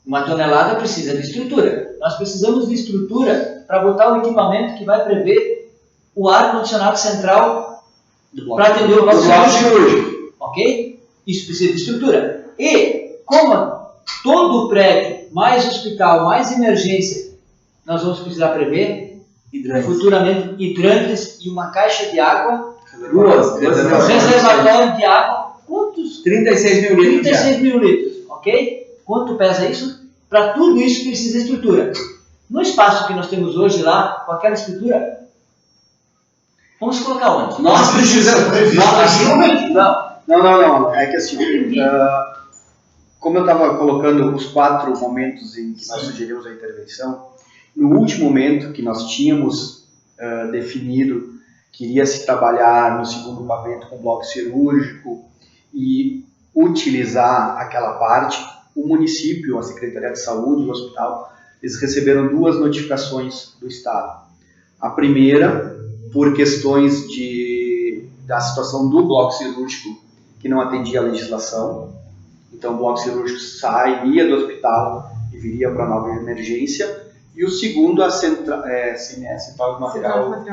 S3: 1 tonelada precisa de estrutura. Nós precisamos de estrutura para botar o equipamento que vai prever o ar-condicionado central para atender o bloco cirúrgico. Ok? Isso precisa de estrutura. E, como todo o prédio, mais hospital, mais emergência, nós vamos precisar prever futuramente hidrantes e uma caixa de água, reservatório de água. Quantos?
S2: 36 mil litros.
S3: 36 mil litros, ok? Quanto pesa isso? Para tudo isso precisa de estrutura. No espaço que nós temos hoje lá, com aquela estrutura, vamos colocar onde?
S2: Nós precisamos.
S5: Não. É que assim, como eu estava colocando os 4 momentos em que nós sugerimos a intervenção, no último momento que nós tínhamos definido que iria se trabalhar no segundo pavimento com bloco cirúrgico, e utilizar aquela parte, o município, a Secretaria de Saúde, o hospital, eles receberam 2 notificações do Estado. A primeira, por questões da situação do bloco cirúrgico, que não atendia a legislação. Então, o bloco cirúrgico sairia do hospital e viria para a nova emergência. E o segundo, a Central de Material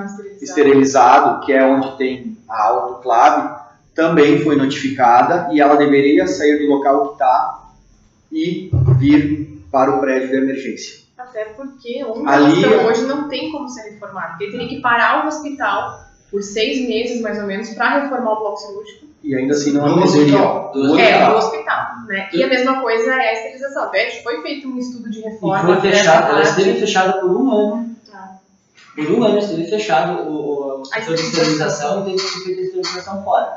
S5: Esterilizado, que é onde tem a autoclave, também foi notificada e ela deveria sair do local que está e vir para o prédio de emergência.
S4: Até porque onde estão hoje não tem como ser reformado. Porque teria que parar o hospital por 6 meses, mais ou menos, para reformar o bloco cirúrgico.
S5: E ainda assim não atenderia.
S4: Do hospital, né? E a mesma coisa é a esterilização. Até foi feito um estudo de reforma.
S3: E foi fechado, ela esteve fechada por 1 ano. Por um ano esteve fechado o setor de esterilização e teve que ser feita a esterilização fora.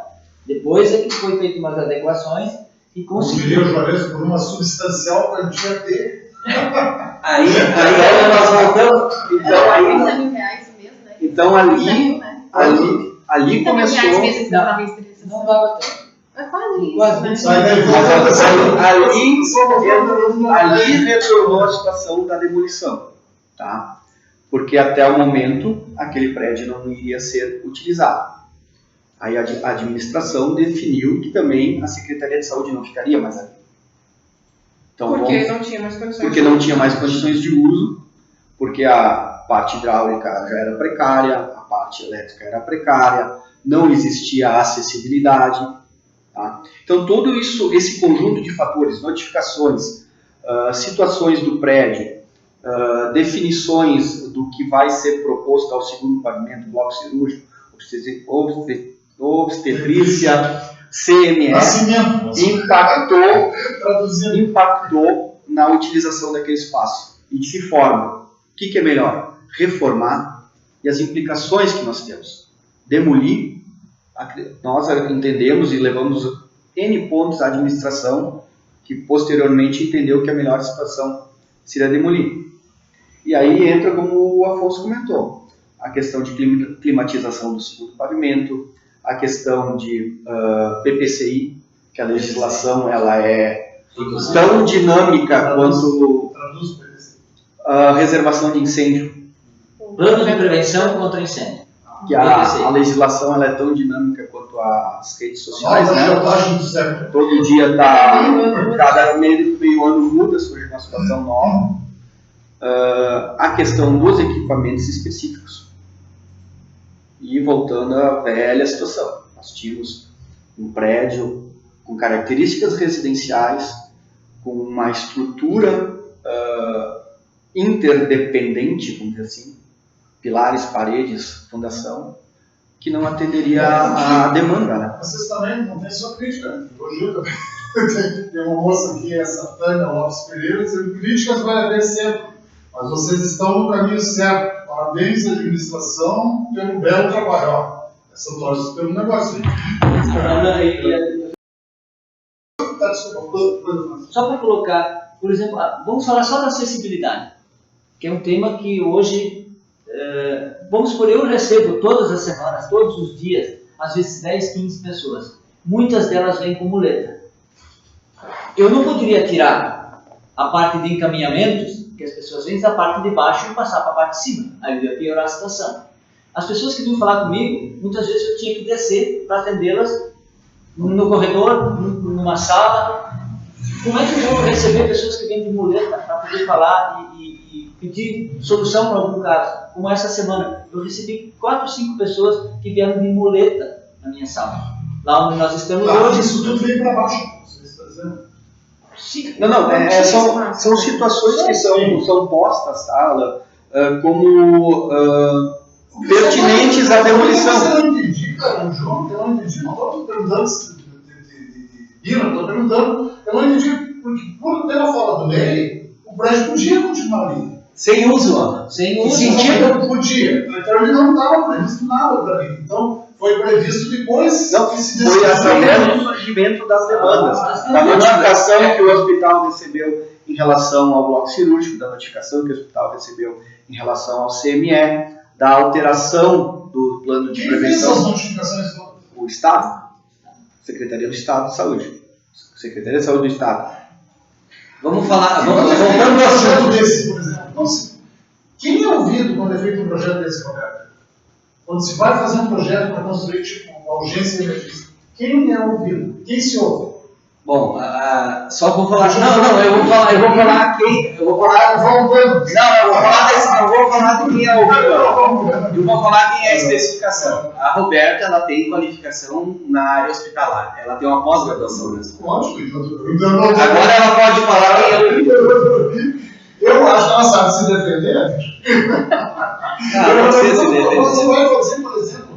S3: Depois é que foi feito umas adequações e conseguiu.
S1: Conseguiu, Juarez, por uma substancial quantia de...
S2: Aí nós voltamos. Então, aí,
S4: R$30 mil mesmo, né?
S5: então ali começou.
S3: Não dava tempo.
S4: É quase
S3: Quase
S4: isso, né?
S5: Ali retornou a situação da demolição, tá? Porque até o momento aquele prédio não iria ser utilizado. Aí a administração definiu que também a Secretaria de Saúde não ficaria mais ali. Então,
S4: Porque não tinha mais condições.
S5: porque não tinha mais condições de uso, porque a parte hidráulica já era precária, a parte elétrica era precária, não existia acessibilidade. Tá? Então, todo isso, esse conjunto de fatores, notificações, situações do prédio, definições do que vai ser proposto ao segundo pavimento, bloco cirúrgico, obstetrícia, CMS, impactou na utilização daquele espaço. E de que forma? O que é melhor? Reformar, e as implicações que nós temos. Demolir, nós entendemos e levamos N pontos à administração, que posteriormente entendeu que a melhor situação seria demolir. E aí entra, como o Afonso comentou, a questão de climatização do segundo pavimento, a questão de PPCI, que a legislação ela é tão dinâmica quanto reservação de incêndio.
S3: Plano de prevenção contra incêndio.
S5: Que a legislação ela é tão dinâmica quanto as redes sociais, né? Todo dia cada meio ano muda, surge uma situação nova. A questão dos equipamentos específicos. E voltando à velha situação, nós tínhamos um prédio com características residenciais, com uma estrutura interdependente, vamos dizer assim, pilares, paredes, fundação, que não atenderia à demanda, né?
S1: Vocês também não tem só crítica, né? Elogio também. Tem uma moça aqui, essa Tânia Lopes Pereira, dizendo críticas vai haver sempre, mas vocês estão no caminho certo. Parabéns à administração pelo belo trabalho. Ó, essa torce pelo negócio.
S3: Só para colocar, por exemplo, vamos falar só da acessibilidade, que é um tema que hoje, vamos supor, eu recebo todas as semanas, todos os dias, às vezes 10, 15 pessoas. Muitas delas vêm com muleta. Eu não poderia tirar a parte de encaminhamentos, que as pessoas vêm da parte de baixo e passar para a parte de cima. Aí ia piorar a situação. As pessoas que vinham falar comigo, muitas vezes eu tinha que descer para atendê-las no corredor, numa sala. Como é que eu vou receber pessoas que vêm de muleta para poder falar e pedir solução para algum caso? Como essa semana, eu recebi 4 ou 5 pessoas que vieram de muleta na minha sala. Lá onde nós estamos hoje.
S1: Isso tudo veio para baixo, você está dizendo?
S3: Sim.
S5: São situações que são postas, tá, como pertinentes à demolição.
S1: Eu não entendi, cara, um jogo, eu não entendi. Não estou perguntando eu não entendi, porque por ter a fala do Ney, o prédio podia continuar ali.
S2: Sem uso, ó.
S3: Sem uso.
S1: Sentido podia. Então ele não estava previsto nada para mim. Então foi previsto depois que se
S5: foi através do surgimento das demandas, da notificação que o hospital recebeu em relação ao bloco cirúrgico, da notificação que o hospital recebeu em relação ao CME, da alteração do plano de prevenção.
S1: Quem fez as notificações?
S5: O Estado, Secretaria do Estado de Saúde, Secretaria de Saúde do Estado.
S2: Vamos falar,
S1: Voltando
S2: voltando ao assunto
S1: desse, por exemplo. Então, quem é ouvido quando é feito um projeto desse, Roberto? Quando se vai fazer um projeto para construir tipo uma urgência e emergência, quem é ouvido? Quem se ouve?
S2: Bom, só vou falar. Eu vou falar quem. Eu vou falar.
S1: Vamos.
S2: Eu vou falar de quem é ouvido. Eu vou falar quem é a especificação. A Roberta, ela tem qualificação na área hospitalar. Ela tem uma pós-graduação nessa.
S1: Lógico,
S2: Agora ela pode falar quem é ouvido.
S1: Eu acho que ela sabe se defender.
S2: Você se defender.
S1: Você vai fazer, por exemplo,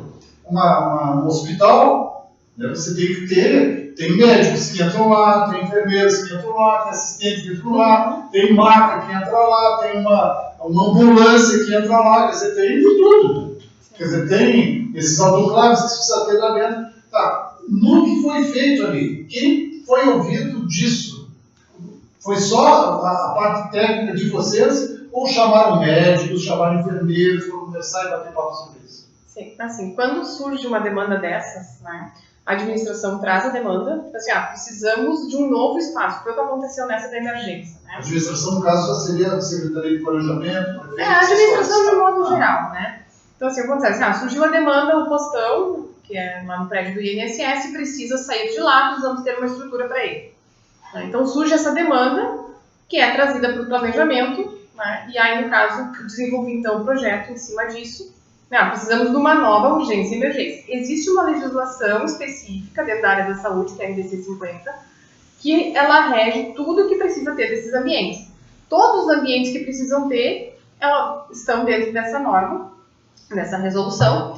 S1: um hospital, né, você tem que ter. Tem médicos que entram lá, tem enfermeiros que entram lá, tem assistentes que entram lá, tem maca que entra lá, tem uma uma ambulância que entra lá, quer dizer, tem de tudo. Quer dizer, tem esses autoclaves que precisa ter lá dentro. Tá, no que foi feito ali, quem foi ouvido disso? Foi só a parte técnica de vocês ou chamaram médicos, chamaram enfermeiros para conversar e bater papo sobre isso?
S4: Sim, assim, quando surge uma demanda dessas, né, a administração traz a demanda, tipo assim, precisamos de um novo espaço, foi o que aconteceu nessa da emergência, né?
S1: A administração, no caso, já seria a Secretaria de Planejamento, prefeito,
S4: A administração de um modo geral, né? Então, assim, acontece, surgiu a demanda, o postão, que é lá no prédio do INSS, precisa sair de lá, precisamos ter uma estrutura para ele. Então, surge essa demanda, que é trazida para o planejamento, né? E aí, no caso, desenvolvi, então, um projeto em cima disso. Precisamos de uma nova urgência e emergência. Existe uma legislação específica dentro da área da saúde, que é a RDC 50, que ela rege tudo o que precisa ter desses ambientes. Todos os ambientes que precisam ter, estão dentro dessa norma, dessa resolução,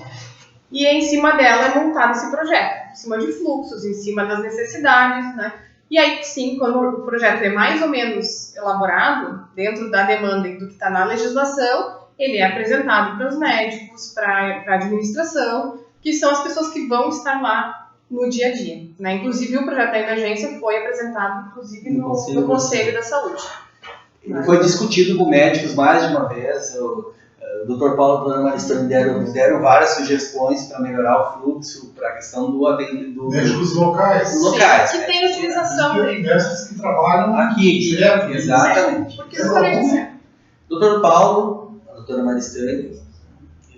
S4: e em cima dela é montado esse projeto, em cima de fluxos, em cima das necessidades, né? E aí, sim, quando o projeto é mais ou menos elaborado, dentro da demanda e do que está na legislação, ele é apresentado para os médicos, para a administração, que são as pessoas que vão estar lá no dia a dia, né? Inclusive, o projeto da emergência foi apresentado, inclusive, no Conselho da Saúde.
S2: Foi discutido com médicos mais de uma vez. O Dr. Paulo e a Dra. Maristone deram várias sugestões para melhorar o fluxo, para a questão do atendimento.
S1: Médicos locais.
S2: Locais,
S4: que tem utilização
S1: Médicos que trabalham
S2: aqui,
S1: direto.
S2: exatamente.
S4: Porque isso é
S2: Dr. Paulo, a Dra. Maristone,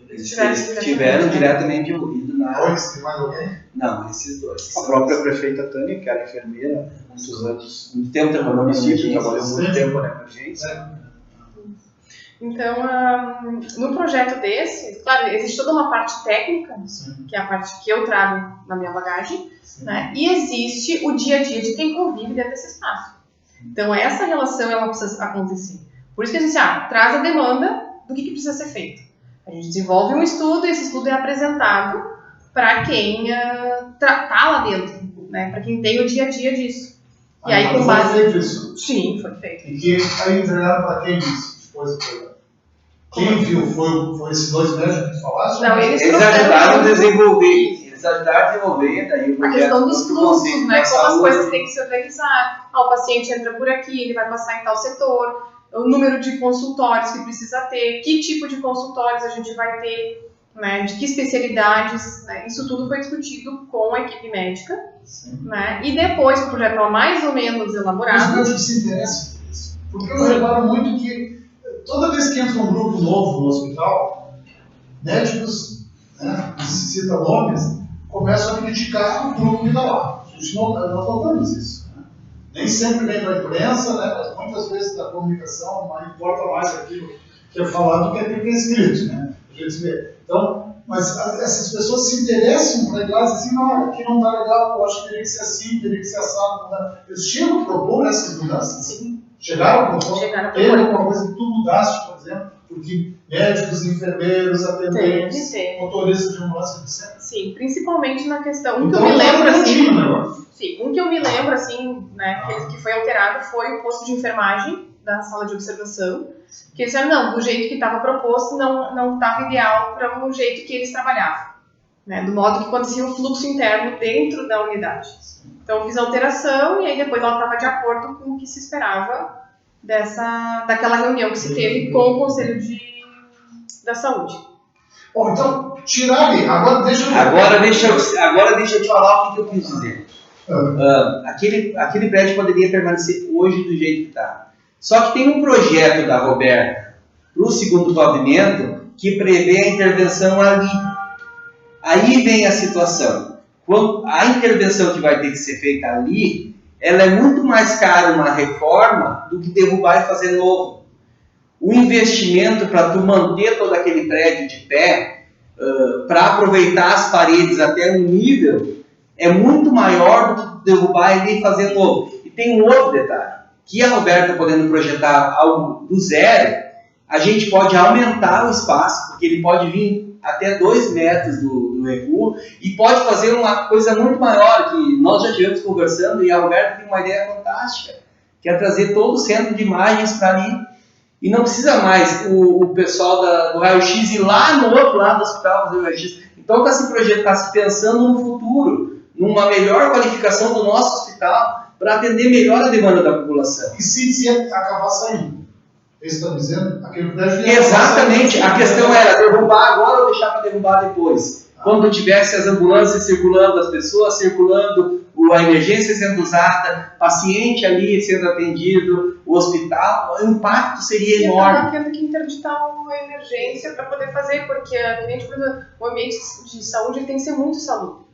S2: eles estiveram diretamente envolvidos na...
S1: Dois, tem mais alguém?
S2: Não, esses dois.
S5: A própria prefeita Tânia, que era enfermeira, muitos anos,
S2: Muito tempo trabalhou no
S5: município,
S2: município,
S5: trabalhou muito tempo na emergência.
S4: Então, no projeto desse, claro, existe toda uma parte técnica,
S1: Sim.
S4: que é a parte que eu trago na minha bagagem, né? E existe o dia a dia de quem convive dentro desse espaço. Então, essa relação ela precisa acontecer. Por isso que a gente traz a demanda do que precisa ser feito. A gente desenvolve um estudo e esse estudo é apresentado para quem está lá dentro, né? Para quem tem o dia a dia disso. E aí, com base...
S1: Foi feito isso?
S4: Sim, foi feito.
S1: E que aí entregaram para quem isso? Depois quem viu? Foi esses dois médicos que tu falaste?
S4: Não, eles
S2: ajudaram a desenvolver. Eles ajudaram a desenvolver daí o
S4: a questão dos fluxos, né? Como as
S2: saúde.
S4: coisas têm que se organizar. O paciente entra por aqui, ele vai passar em tal setor, o número de consultórios que precisa ter, que tipo de consultórios a gente vai ter, né? De que especialidades, né? Isso tudo foi discutido com a equipe médica, né? E depois o projeto estava mais ou menos
S1: Os
S4: elaborado.
S1: médicos se interessam por isso. Porque eu reparo muito que toda vez que entra um grupo novo no hospital, médicos, né, que se cita nomes, começam a criticar o grupo que está lá. Nós notamos isso. Né? Nem sempre vem para a imprensa, né, mas muitas vezes na comunicação importa mais aquilo que é falado do que aquilo que é escrito. Né? A gente vê. Então, mas essas pessoas se interessam para ir lá e dizem assim, não, aqui não está legal, eu acho que teria que ser assim, teria que ser assado. Né? Eles chegam a propor essas mudanças?
S4: Sim.
S1: Chegaram a propor?
S4: Chegaram a
S1: Teve
S4: propor.
S1: alguma coisa que tu mudaste, por exemplo? Porque médicos, enfermeiros, atendentes,
S4: Teve.
S1: motoristas de ambulância de centro.
S4: Sim, principalmente na questão. Um que
S1: Então,
S4: eu me lembro assim.
S1: o negócio.
S4: Sim, um que eu me lembro, assim, né, que foi alterado foi o posto de enfermagem da sala de observação, que eles disseram, não, do jeito que estava proposto, não estava ideal para o jeito que eles trabalhavam, né, do modo que acontecia o fluxo interno dentro da unidade. Então, eu fiz a alteração e aí depois ela estava de acordo com o que se esperava daquela reunião que se teve com o Conselho da Saúde.
S1: Bom, então, tirar ali. Agora deixa eu...
S2: Agora deixa eu te falar o que eu quis dizer. Aquele prédio poderia permanecer hoje do jeito que está. Só que tem um projeto da Roberta para o segundo pavimento que prevê a intervenção ali. Aí vem a situação. A intervenção que vai ter que ser feita ali, ela é muito mais cara uma reforma do que derrubar e fazer novo. O investimento para tu manter todo aquele prédio de pé, para aproveitar as paredes até um nível, é muito maior do que derrubar ele e fazer novo. E tem um outro detalhe, que a Roberta podendo projetar algo do zero, a gente pode aumentar o espaço, porque ele pode vir até 2 metros do recuo, e pode fazer uma coisa muito maior, que nós já estivemos conversando, e a Roberta tem uma ideia fantástica, que é trazer todo o centro de imagens para ali, E não precisa mais o pessoal do raio-x ir lá no outro lado do hospital fazer o raio-x. Então está se projetando, está se pensando no futuro, numa melhor qualificação do nosso hospital para atender melhor a demanda da população.
S1: E se acabar saindo? Eles estão dizendo aquele prédio.
S2: Exatamente, a questão era derrubar agora ou deixar para derrubar depois. Quando tivesse as ambulâncias circulando, as pessoas circulando, a emergência sendo usada, paciente ali sendo atendido, o hospital, o impacto seria enorme.
S4: Estava tendo que interditar uma emergência para poder fazer, porque o ambiente de saúde tem que ser muito salubre.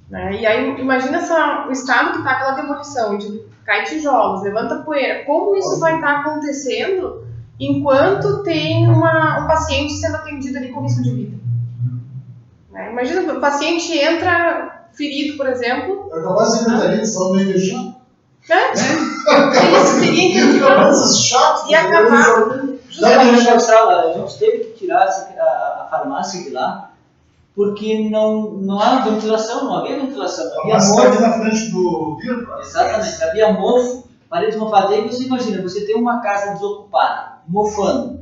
S4: Né? E aí, imagina o estado que está aquela demolição, de cai tijolos, levanta poeira, como isso vai estar acontecendo enquanto tem um paciente sendo atendido ali com risco de vida. Né? Imagina, o paciente entra ferido, por exemplo.
S1: É capaz de Secretaria de Saúde meio chão.
S4: Ele seria interditado e acabar.
S3: A gente teve que tirar a farmácia de lá, porque não há ventilação, não havia ventilação. Havia
S1: mofo ali na frente do vidro.
S3: Exatamente, havia mofo, paredes mofadas. Aí você imagina, você tem uma casa desocupada, mofando,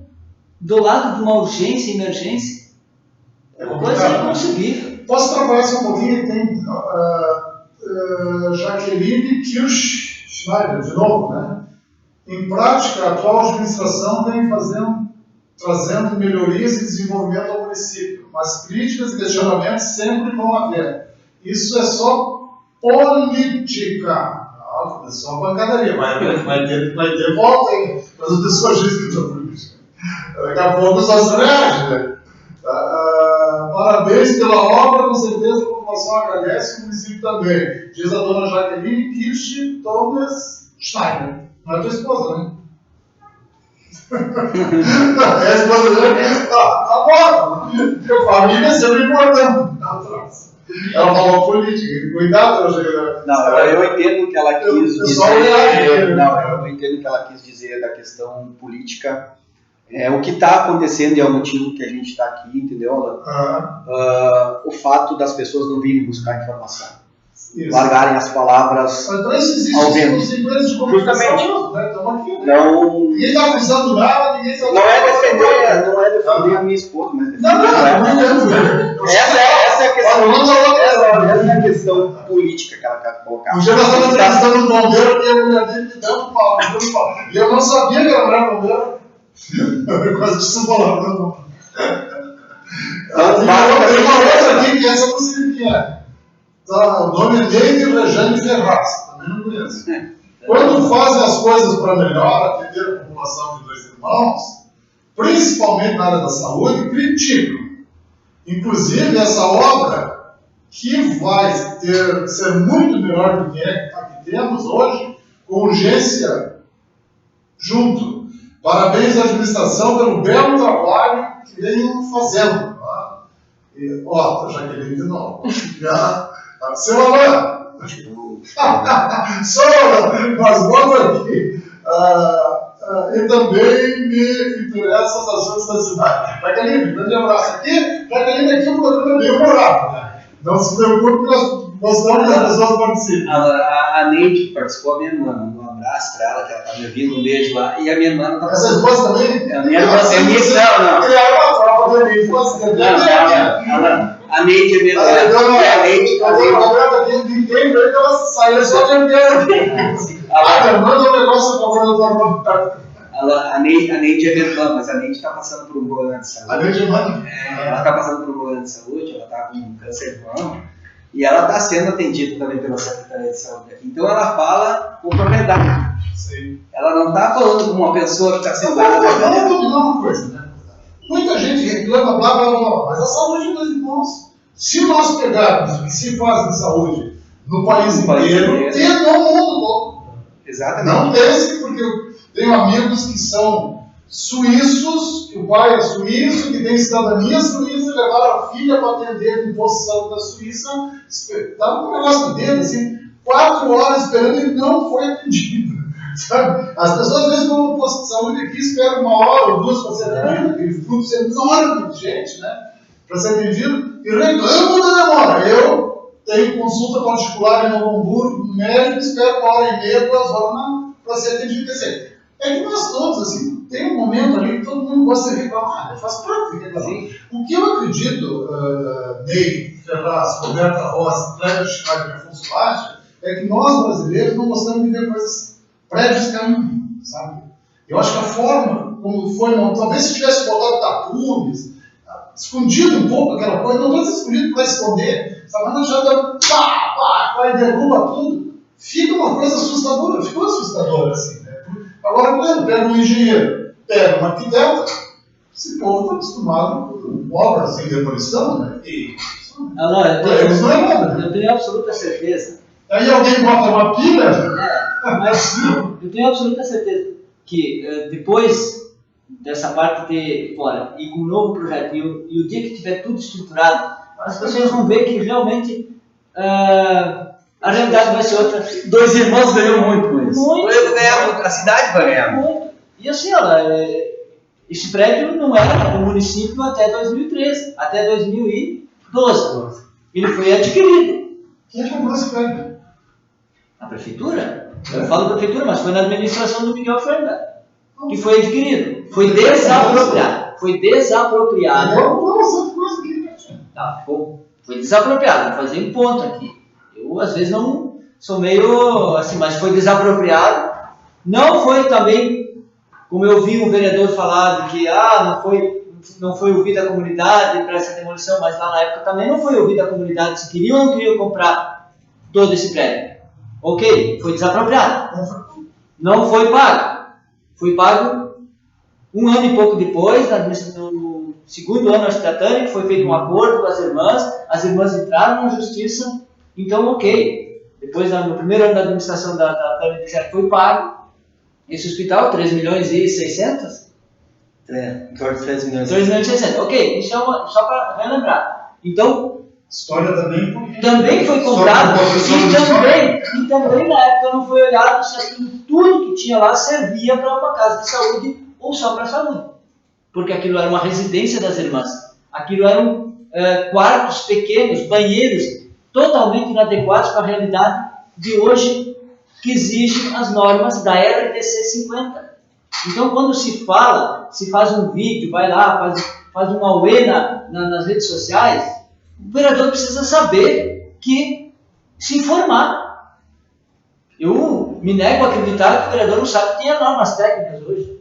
S3: do lado de uma urgência, emergência, coisa inconcebível.
S1: Posso trabalhar só um pouquinho? Tem Jaqueline Kirsch Schneider, de novo, né? Em prática, a atual administração vem trazendo melhorias e desenvolvimento ao município, mas críticas e questionamentos sempre vão haver. Isso é só política. Não, é só pancadaria, vai ter volta aí para as pessoas dizem que são política. Daqui a pouco só se reage, né? Parabéns pela obra, com certeza a população agradece e o município também. Diz a dona Jaqueline Kirsch Thomas Schneider. Não é tua esposa, né? É a esposa dele? Tá bom. Família é sempre importante. Ela falou política. Cuidado, dona Jaqueline.
S5: Não, eu entendo o que ela quis dizer. Não, eu entendo o que ela quis dizer da questão política. O que está acontecendo e é o motivo que a gente está aqui, entendeu, Alan? O fato das pessoas não virem buscar informação. Isso. Largarem as palavras ao vento.
S1: Empresas de comunicação, né? Estamos aqui.
S5: Não,
S1: ninguém está avisando nada, ninguém está...
S5: Não é defender a minha esposa, mas
S1: não
S5: essa é a questão. Essa é a questão política que ela quer colocar.
S1: Um dia nós estávamos entrevistando um bombeiro e a mulher dele me dando um pau. E eu não sabia que era mulher bombeiro. Eu quase disse uma palavra, não. Tem uma outra aqui que essa eu não sei quem é. O nome é Neide Rejane Ferraz, também não conheço. Quando fazem as coisas para melhor atender a população de Dois Irmãos, principalmente na área da saúde, criticam. Inclusive, essa obra, que vai ser muito melhor do que a que temos hoje, com urgência junto. Parabéns à administração pelo belo trabalho que vem fazendo. Jaqueline de novo. Seu Alain, mas bota aqui. E também me interessam as ações da cidade. Jaqueline, grande abraço. Jaqueline, aqui é um programa bem humorado, né? Não se preocupe que nós gostamos que as pessoas participem.
S2: A Neide, que participou, a minha irmã, mandou um abraço para ela, que ela está me ouvindo, um beijo lá. E a minha irmã está
S1: passando. Essa esposa também?
S2: A minha irmã, não.
S1: Criaram uma tropa da minha esposa.
S2: A Neide é minha irmã.
S1: A Neide, ninguém vê que ela saiu só de ambiente. Manda um negócio a favor da tua irmã.
S2: A Neide é minha irmã, mas a Neide está passando por um problema de saúde.
S1: A Neide é irmã?
S2: Ela está passando por um problema de saúde, ela está com câncer de mama. E ela está sendo atendida também pela Secretaria de Saúde aqui. Então ela fala com propriedade.
S1: Sim.
S2: Ela não está falando com uma pessoa que está sentada.
S1: Vamos combinar uma coisa, né? Muita gente reclama, blá, blá, blá, mas a saúde é dos irmãos. Se nós pegarmos o que se faz de saúde no país inteiro, tem no mundo todo.
S2: Exatamente.
S1: Não pense, porque eu tenho amigos que são suíços, que o pai é suíço, que tem cidadania suíça, levaram a filha para atender no posto de saúde da Suíça, estava com um negócio dele, assim, 4 horas esperando e não foi atendido. Sabe? As pessoas às vezes vão no posto de saúde aqui, esperam 1 hora ou 2 para ser atendido, aquele fluxo enorme de gente, né, para ser atendido, e reclamam da demora. Eu tenho consulta particular em Novo Hamburgo, médico, espero 1 hora e meia, 2 horas para ser atendido. Quer dizer, é que nós todos, assim, tem um momento ali que todo mundo gosta de reclamar, faz parte de reclamar.
S2: Sim.
S1: O que eu acredito, Ney, Ferraz, Roberta Rosa, Cléber Schneider e Afonso Baixa, é que nós brasileiros não gostamos de ver coisas, prédios caindo, sabe? Eu acho que a forma como foi, talvez se tivesse botado tapumes, escondido um pouco aquela coisa, não estou dizendo escondido para esconder, sabe? Mas não adianta, vai, derruba tudo. Fica uma coisa assustadora, ficou assustadora assim, né? Agora, claro, pega um engenheiro, pega um arquiteto, esse povo está acostumado com obras sem demolição, né? E eles não é nada, né?
S3: Eu tenho absoluta certeza.
S1: Aí alguém bota uma pilha.
S3: Mas eu tenho absoluta certeza que depois dessa parte de fora e com um novo projeto, e o dia que tiver tudo estruturado, as pessoas vão ver que realmente a realidade vai ser outra.
S2: Dois irmãos ganham muito com isso.
S3: Muito.
S2: A cidade vai ganhar.
S3: Muito. E assim, olha, esse prédio não era do município até 2013, até 2012. Ele foi adquirido.
S1: Quem comprou esse prédio?
S3: A prefeitura? Eu falo prefeitura, mas foi na administração do Miguel Fernandes que foi adquirido. Foi desapropriado. Foi desapropriado.
S1: Eu comprou bastante coisa aqui, né?
S3: Tá, foi desapropriado. Vou fazer um ponto aqui. Eu, às vezes, não sou meio assim, mas foi desapropriado. Não foi também, como eu vi um vereador falar, de que não foi ouvida a comunidade para essa demolição, mas lá na época também não foi ouvida a comunidade se queriam ou não queriam comprar todo esse prédio. Ok, foi desapropriado. Não foi pago. Foi pago um ano e pouco depois, no segundo ano da Tânia, que foi feito um acordo com as irmãs entraram na justiça, então ok. Depois, no primeiro ano da administração da Tânia, que foi pago esse hospital, 3 milhões e 600?
S2: Em torno de 3 milhões.
S3: 3 milhões e 600, ok, isso é só para relembrar. Então,
S1: História também, porque...
S3: também foi comprado, e também na época não foi olhado se tudo que tinha lá servia para uma casa de saúde ou só para saúde. Porque aquilo era uma residência das irmãs. Aquilo eram quartos pequenos, banheiros, totalmente inadequados para a realidade de hoje, que exige as normas da RDC 50. Então, quando se faz um vídeo, vai lá, faz um auê nas redes sociais, o vereador precisa saber se informar. Eu me nego a acreditar que o vereador não sabe que tem as normas técnicas hoje.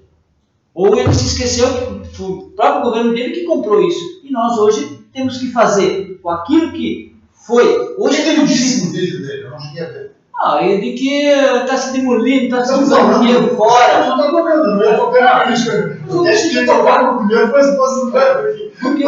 S3: Ou ele se esqueceu que foi o próprio governo dele que comprou isso. E nós hoje temos que fazer com aquilo que foi. Hoje
S1: ele disse no vídeo dele, eu não cheguei a ver.
S3: De que está se demolindo, está se usando dinheiro fora.
S1: Eu não estou vendo, não estou vendo a crítica. Esse que tocaram no primeiro foi a situação do aqui.
S3: Porque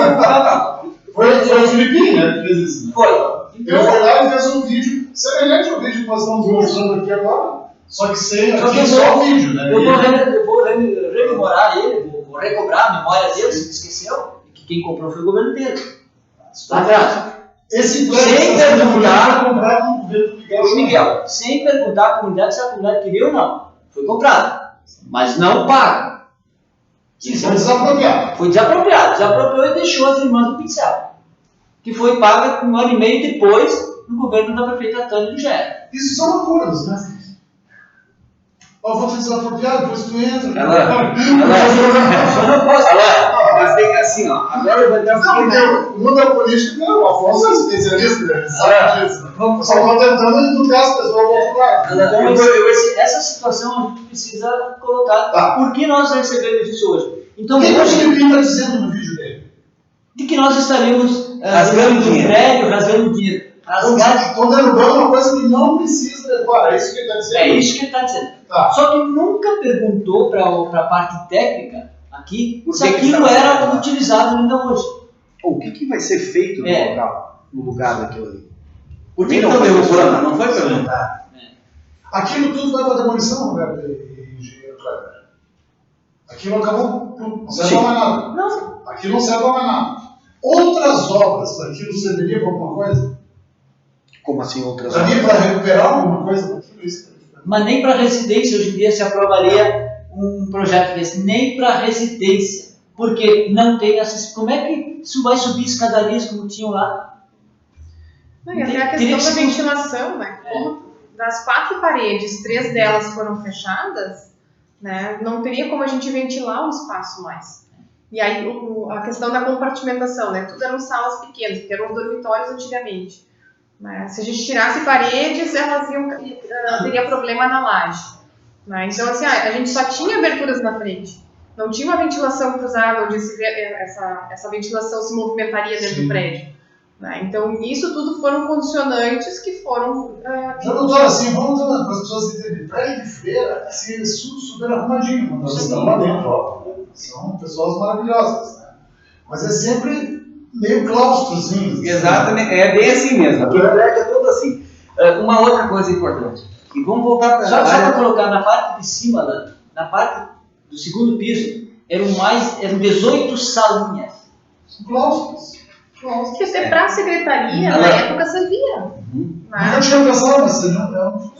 S1: foi o Filipinho, né, que fez isso.
S3: Foi.
S1: Ele foi lá e fez um vídeo semelhante ao vídeo que nós estamos mostrando aqui agora, só que sem só o vídeo, né?
S3: Eu vou rememorar ele, vou recobrar a memória dele, se esqueceu, que quem comprou foi o governo dele. Lá atrás.
S1: Esse
S3: sem perguntar
S1: comprado no governo do
S3: Miguel, sem perguntar à comunidade se a comunidade queria ou não. Foi comprado, mas não pago.
S1: Sim, foi desapropriado.
S3: Foi desapropriado. Desapropriou e deixou as irmãs do pincel. Que foi paga um ano e meio depois no governo da prefeita Tânia do Gero.
S1: Isso são acordos, né? Vou te desapropriar, depois tu entra.
S2: Mas tem que assim, ó. Agora eu vou dar
S1: o mundo da política, o Afonso é especialista, ele sabe disso. Eu só estou tentando educar as pessoas ao outro lado.
S3: Essa situação a gente precisa colocar. Por que nós recebemos isso hoje? Então,
S1: o que o Felipe está dizendo no vídeo dele?
S3: De que nós estaremos rasgando dinheiro, rasgando dinheiro.
S1: Estão derrubando uma coisa que não precisa derrubar. É isso que ele está dizendo?
S3: É isso que ele está dizendo.
S1: Tá.
S3: Só que nunca perguntou para a parte técnica aqui se aquilo era utilizado ainda hoje.
S5: O que vai ser feito no lugar daquilo ali?
S2: Por que não derrubando? Não foi perguntar.
S1: Aquilo tudo vai para a demolição, Roberto e engenheiro Kleber. Aquilo acabou, não serve para mais nada.
S3: Não.
S1: Aquilo não serve para mais nada. Outras obras, aquilo serviria para alguma coisa?
S5: Como assim outras
S1: obras? Serviria para recuperar alguma coisa daquilo? Isso.
S3: Mas nem para residência hoje em dia se aprovaria um projeto desse. Nem para residência. Porque não tem acesso. Como é que isso vai subir escadarias como tinham lá?
S4: Não, e até a questão da ventilação, né? Como das 4 paredes, 3 delas foram fechadas, né? Não teria como a gente ventilar o espaço mais. E aí a questão da compartimentação, né? Tudo eram salas pequenas, porque eram os dormitórios antigamente. Né? Se a gente tirasse paredes, elas teria problema na laje. Né? Então, assim, a gente só tinha aberturas na frente. Não tinha uma ventilação cruzada, onde essa ventilação se movimentaria dentro do prédio. Né? Então, isso tudo foram condicionantes que foram...
S1: doutora, assim, vamos para as pessoas entenderem. Prédio de feira é super arrumadinho, quando nós estamos lá dentro. Ó. São pessoas maravilhosas, né? Mas é sempre meio claustrozinho.
S2: Exatamente, é bem assim mesmo. Aquele prédio é todo assim. Uma outra coisa importante. E vamos voltar para
S3: Só para colocar na parte de cima, na parte do segundo piso, eram 18 salinhas.
S1: São claustros.
S4: Que até para a secretaria, na época, servia.
S1: Nunca tinha pensado nisso, não.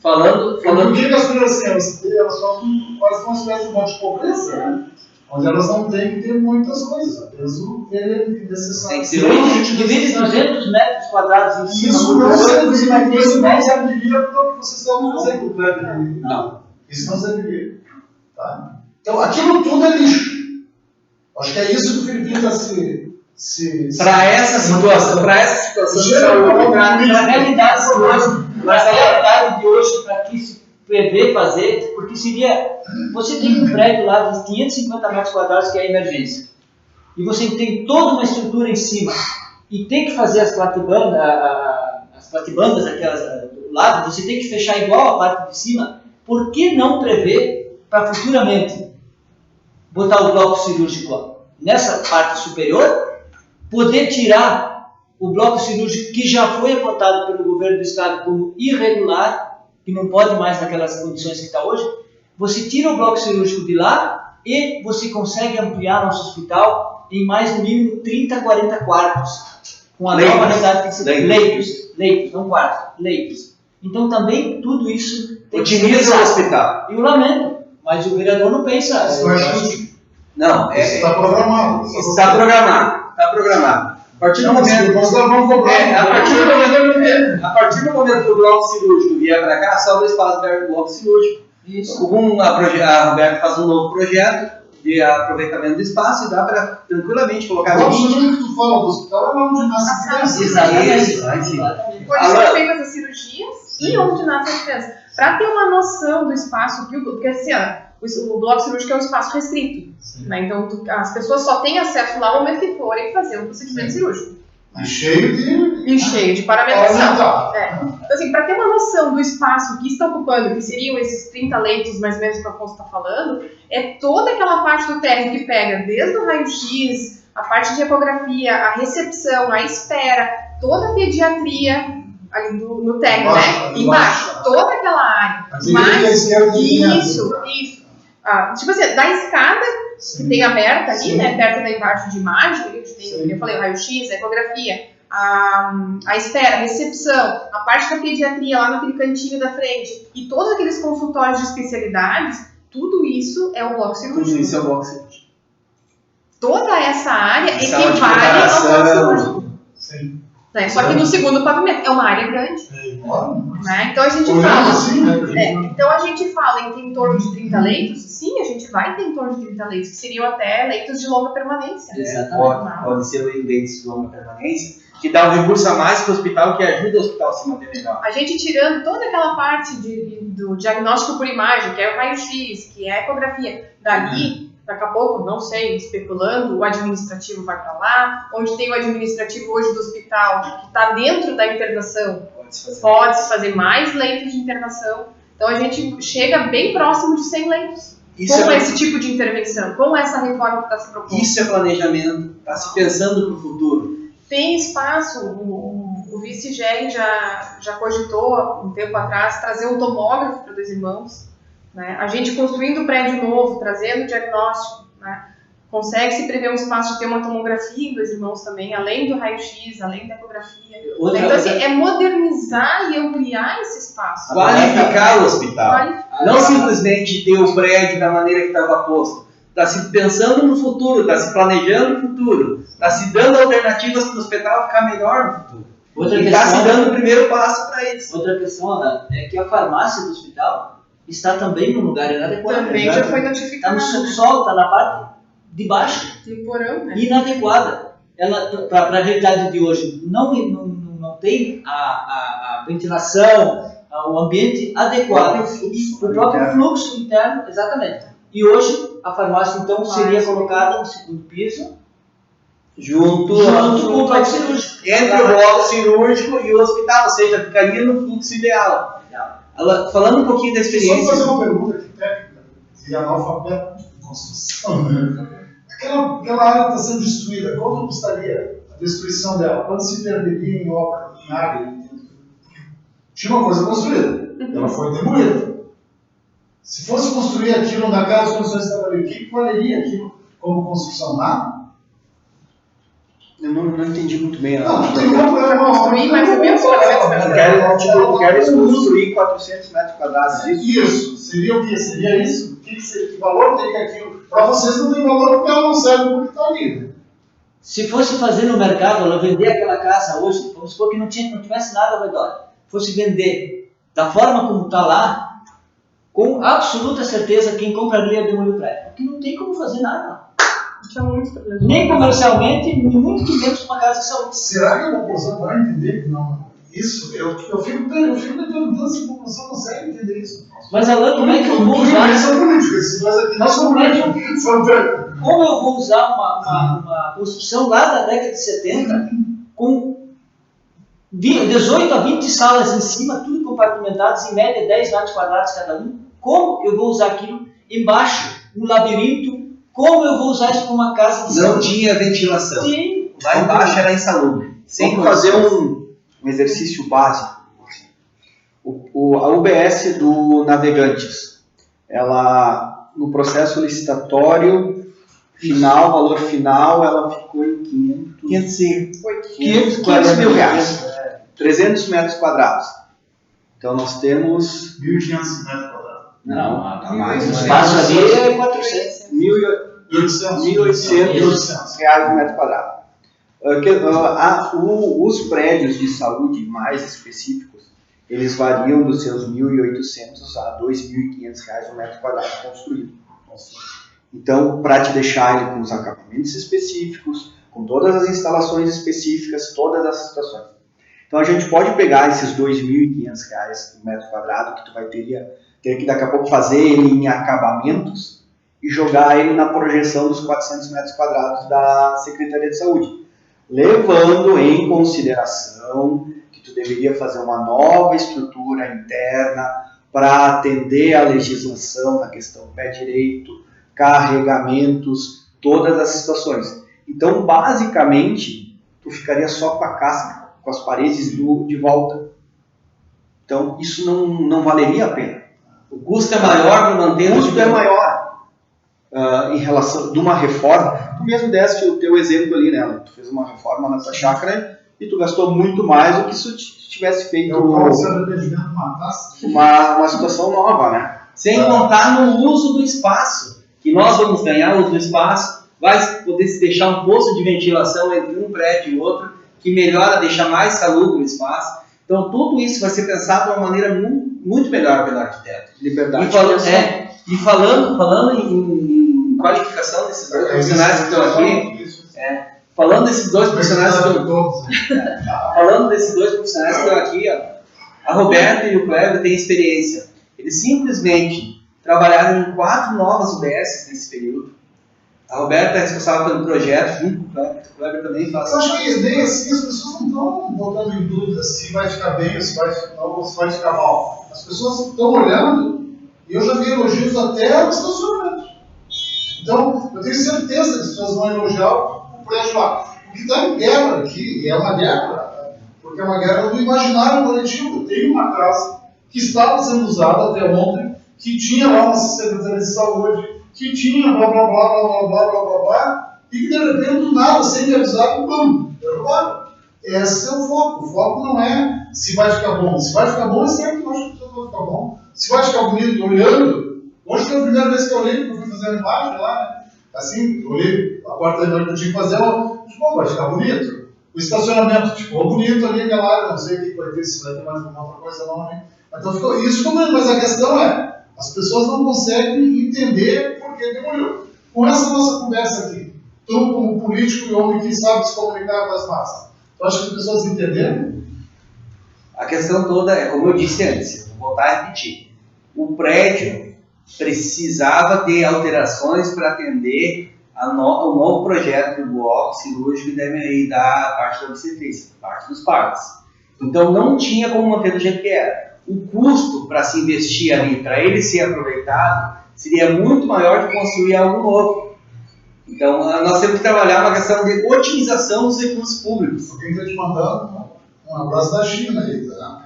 S2: Falando...
S1: Por que as crianças elas são quase uma espécie de monte de pobreza, né? Onde elas não têm que ter muitas coisas, apenas o necessário.
S3: Divide 200 metros quadrados em cima.
S1: Isso não serviria para o que vocês estão fazendo.
S2: Não.
S1: Isso não serviria. Tá? Então, aquilo tudo é lixo. Acho que é isso que o Felipe está
S2: Para essa situação,
S3: na realidade de hoje, para que se prevê fazer, porque seria, você tem um prédio lá de 550 metros quadrados que é a emergência, e você tem toda uma estrutura em cima, e tem que fazer as platibandas aquelas do lado, você tem que fechar igual a parte de cima. Por que não prever para futuramente botar o bloco cirúrgico nessa parte superior, poder tirar o bloco cirúrgico que já foi apontado pelo governo do estado como irregular, que não pode mais naquelas condições que está hoje, você tira o bloco cirúrgico de lá e você consegue ampliar nosso hospital em mais no mínimo 30, 40 quartos, com a nova realidade que leitos, não quartos, leitos. Então também tudo isso tem que ser
S2: otimiza o hospital.
S3: Eu lamento, mas o vereador não pensa.
S2: Não,
S1: está programado.
S2: Está programado. A partir do momento a partir do momento que o bloco cirúrgico vier para cá, sobra espaço para o bloco cirúrgico. Isso. A Roberta faz um novo projeto de aproveitamento do espaço e dá para tranquilamente colocar.
S1: O bloco cirúrgico que tu fala do hospital é onde nasce a criança.
S3: Exatamente.
S4: Onde são feitas as cirurgias e onde nasce a criança. Para ter uma noção do espaço, porque assim, o bloco cirúrgico é um espaço restrito. Né? Então, as pessoas só têm acesso lá no momento que forem fazer um procedimento cirúrgico.
S1: E cheio de
S4: paramentação. Então, assim, para ter uma noção do espaço que está ocupando, que seriam esses 30 leitos, mais ou menos, que o Afonso está falando, é toda aquela parte do térreo que pega desde o raio-x, a parte de ecografia, a recepção, a espera, toda a pediatria ali no térreo, né? Embaixo, toda aquela área. Isso. Tipo assim, da escada que tem aberta ali, né, perto da embaixo de imagem, eu falei, o raio-x, a ecografia, a espera, a recepção, a parte da pediatria lá naquele cantinho da frente, e todos aqueles consultórios de especialidades, tudo isso é o bloco cirúrgico. Toda essa área equivale ao bloco cirúrgico.
S1: Sim.
S4: Né? Só que no segundo pavimento é uma área grande. Né? Então a gente então a gente fala em ter em torno de 30 leitos. Sim, a gente vai ter em torno de 30 leitos, que seriam até leitos de longa permanência.
S2: Pode ser leitos de longa permanência, que dá um recurso a mais para o hospital, que ajuda o hospital a se manter melhor.
S4: A gente tirando toda aquela parte do diagnóstico por imagem, que é o raio-x, que é a ecografia, dali. Daqui a pouco, não sei, especulando, o administrativo vai para lá, onde tem o administrativo hoje do hospital, que está dentro da internação, pode-se fazer mais leitos de internação. Então a gente chega bem próximo de 100 leitos. Esse tipo de intervenção, com essa reforma que está se propondo.
S2: Isso é planejamento, está se pensando para o futuro.
S4: Tem espaço, o vice-GER já cogitou, um tempo atrás, trazer um tomógrafo para Dois Irmãos. Né? A gente construindo um prédio novo, trazendo diagnóstico, né? Consegue se prever um espaço de ter uma tomografia em Dois Irmãos também, além do raio-x, além da ecografia. Então, assim, é modernizar e ampliar esse espaço.
S2: Qualificar o hospital. Não simplesmente ter o prédio da maneira que estava posto. Está se pensando no futuro, está se planejando no futuro, está se dando alternativas para o hospital ficar melhor no futuro. E está se dando o primeiro passo para isso.
S3: Outra questão, Ana, é que a farmácia do hospital está também no lugar inadequado.
S4: Também já foi
S3: Está
S4: notificado.
S3: no subsolo, está na parte de baixo.
S4: Tem porão, né?
S3: Inadequada. Ela, para a realidade de hoje, não tem a ventilação, o ambiente adequado. E o próprio fluxo interno, exatamente. E hoje, a farmácia, então, seria colocada no segundo piso,
S2: Junto
S3: com o bloco cirúrgico.
S2: entre o bloco cirúrgico e o hospital, ou seja, ficaria no fluxo ideal. Falando um pouquinho da
S1: Só
S2: experiência.
S1: fazer uma pergunta aqui técnica, e analfabeto de construção, né? Aquela área que está sendo destruída, quanto custaria a destruição dela? Quanto se perderia em obra, em área? Tinha uma coisa construída, ela foi demolida. Se fosse construir aquilo naquelas condições que estava ali, o que valeria aquilo como construção? Nada?
S5: Eu não entendi muito bem.
S1: Não, tem uma
S4: Construir mais ou menos 400 metros.
S5: Queres construir 400 metros quadrados disso?
S1: Isso, seria o quê? Seria isso? Que valor teria aquilo? Para vocês não tem valor porque ela não serve porque está ali. Né?
S3: Se fosse fazer no mercado, ela vender aquela casa hoje, vamos supor que não tivesse nada ao redor, fosse vender da forma como está lá, com absoluta certeza quem compraria demolir o prédio. Porque não tem como fazer nada.
S4: Tinha muitos problemas.
S3: Nem comercialmente, muito menos uma casa de saúde.
S1: Será que a população vai entender que não? Isso, eu fico me perguntando se a população consegue entender isso.
S3: Mas Alan, como é que eu vou usar? Como eu vou usar uma construção lá da década de 70 com 18 a 20 salas em cima, tudo compartimentadas, em média 10 metros quadrados cada um? Como eu vou usar aquilo embaixo, um labirinto? Como eu vou usar isso para uma casa de
S2: Não
S3: saúde?
S2: tinha ventilação.
S3: Sim.
S2: Lá embaixo era insalubre.
S5: Vamos fazer um exercício básico. A UBS do Navegantes, ela, no processo licitatório final, valor final, ela ficou em 500 mil reais. 300 metros quadrados. Então nós temos
S1: 1.500 metros quadrados.
S5: Não, tá mais.
S3: O espaço ali é 400.
S5: 1.800 reais o metro quadrado. Os prédios de saúde mais específicos, eles variam dos seus 1.800 a 2.500 reais o metro quadrado construído. Então, para te deixar ele com os acabamentos específicos, com todas as instalações específicas, todas as situações. Então, a gente pode pegar esses 2.500 reais o metro quadrado, que tu vai ter que daqui a pouco fazer ele em acabamentos, e jogar ele na projeção dos 400 metros quadrados da Secretaria de Saúde, levando em consideração que tu deveria fazer uma nova estrutura interna para atender a legislação na questão pé direito, carregamentos, todas as situações. Então, basicamente, tu ficaria só com a casca, com as paredes de volta. Então, isso não valeria a pena.
S2: O custo é maior para manter
S5: O custo é maior. Em relação de uma reforma, tu mesmo deste o teu exemplo ali, né? Tu fez uma reforma na tua chácara e tu gastou muito mais do que se tu tivesse feito uma situação nova, né?
S2: Sem contar no uso do espaço, que nós vamos ganhar o uso do espaço, vai poder se deixar um poço de ventilação entre um prédio e outro, que melhora, deixa mais salubre o espaço. Então tudo isso vai ser pensado de uma maneira muito melhor pelo arquiteto.
S5: Liberdade.
S2: E falando em qualificação desses dois profissionais que estão aqui, falando desses dois profissionais que estão aqui, ó, a Roberta e o Cleber têm experiência. Eles simplesmente trabalharam em 4 novas UBS nesse período. A Roberta é responsável pelo projeto, junto com o Cleber. O Cleber também faz.
S1: Eu acho que nem assim, as pessoas não estão botando em dúvida se vai ficar bem ou se vai ficar mal. As pessoas estão olhando e eu já vi elogios até no estacionamento. Então, eu tenho certeza que as pessoas vão elogiar o prédio lá. O que está em guerra aqui, e é uma guerra, porque é uma guerra do imaginário coletivo. Tem uma casa que estava sendo usada até ontem, que tinha lá uma secretaria de saúde, que tinha blá blá blá blá blá blá blá blá blá, e que de repente do nada, sem me avisar, pum, derrubaram. Esse é o foco. O foco não é se vai ficar bom. Se vai ficar bom, é certo que eu acho que vai ficar bom. Se vai ficar bonito olhando, hoje foi a primeira vez que eu olhei, porque eu fui fazer a imagem lá, né? Assim, eu olhei a parte da imagem que eu tinha que fazer, eu disse, bom, vai ficar bonito. O estacionamento ficou bonito ali, aquela área, não sei o que vai ter, se vai ter mais alguma outra coisa não, né? Então isso ficou bonito, mas a questão é, As pessoas não conseguem entender por que demoliu. Com essa nossa conversa aqui, tu como político e homem que sabe se comunicar com as massas, tu acha que as pessoas entenderam?
S2: A questão toda é, como eu disse antes, vou voltar a repetir. O prédio precisava ter alterações para atender o novo projeto do bloco cirúrgico que deve dar a parte da obstetrícia, parte dos partos. Então não tinha como manter do jeito que era. O custo para se investir ali, para ele ser aproveitado, seria muito maior que construir algo novo. Então nós temos que trabalhar uma questão de otimização dos recursos públicos.
S1: Alguém está te mandando um abraço da China aí, tá?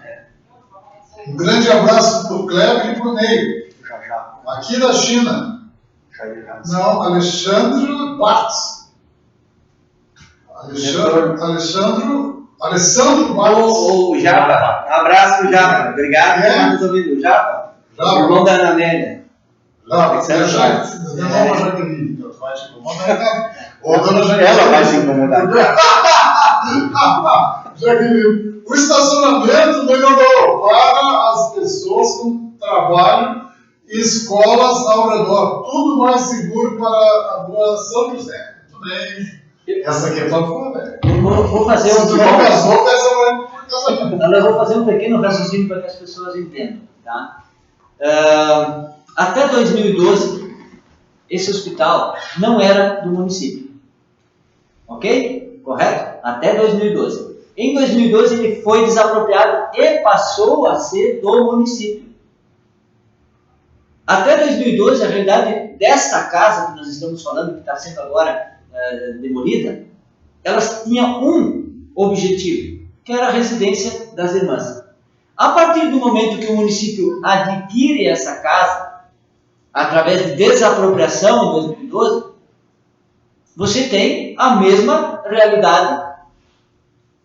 S1: Um grande abraço para o Kleber e para o Ney. Aqui da China. Não, Alexandre Bartz. Alessandro Bartz.
S2: O Japa. Um abraço pro Japa. Obrigado por estar nos ouvindo. Japa. Irmão da Ana Nélia.
S1: Japa, é Jaque. Não é uma Jaqueline, então tu vai te incomodar. Ou dona Jaqueline.
S5: Ela vai se incomodar.
S1: Jaqueline, o estacionamento melhorou para as pessoas com trabalho e escolas ao redor. Tudo mais seguro para a rua São José. Muito bem. Essa aqui é tua fã, velho.
S3: Vou fazer
S1: Se tu não casou, casamento.
S3: Eu vou fazer um pequeno raciocínio para que as pessoas entendam. Tá? Até 2012, esse hospital não era do município. Ok? Correto? Até 2012. Em 2012 ele foi desapropriado e passou a ser do município. Até 2012, a realidade desta casa que nós estamos falando, que está sendo agora demolida, elas tinham um objetivo, que era a residência das irmãs. A partir do momento que o município adquire essa casa, através de desapropriação em 2012, você tem a mesma realidade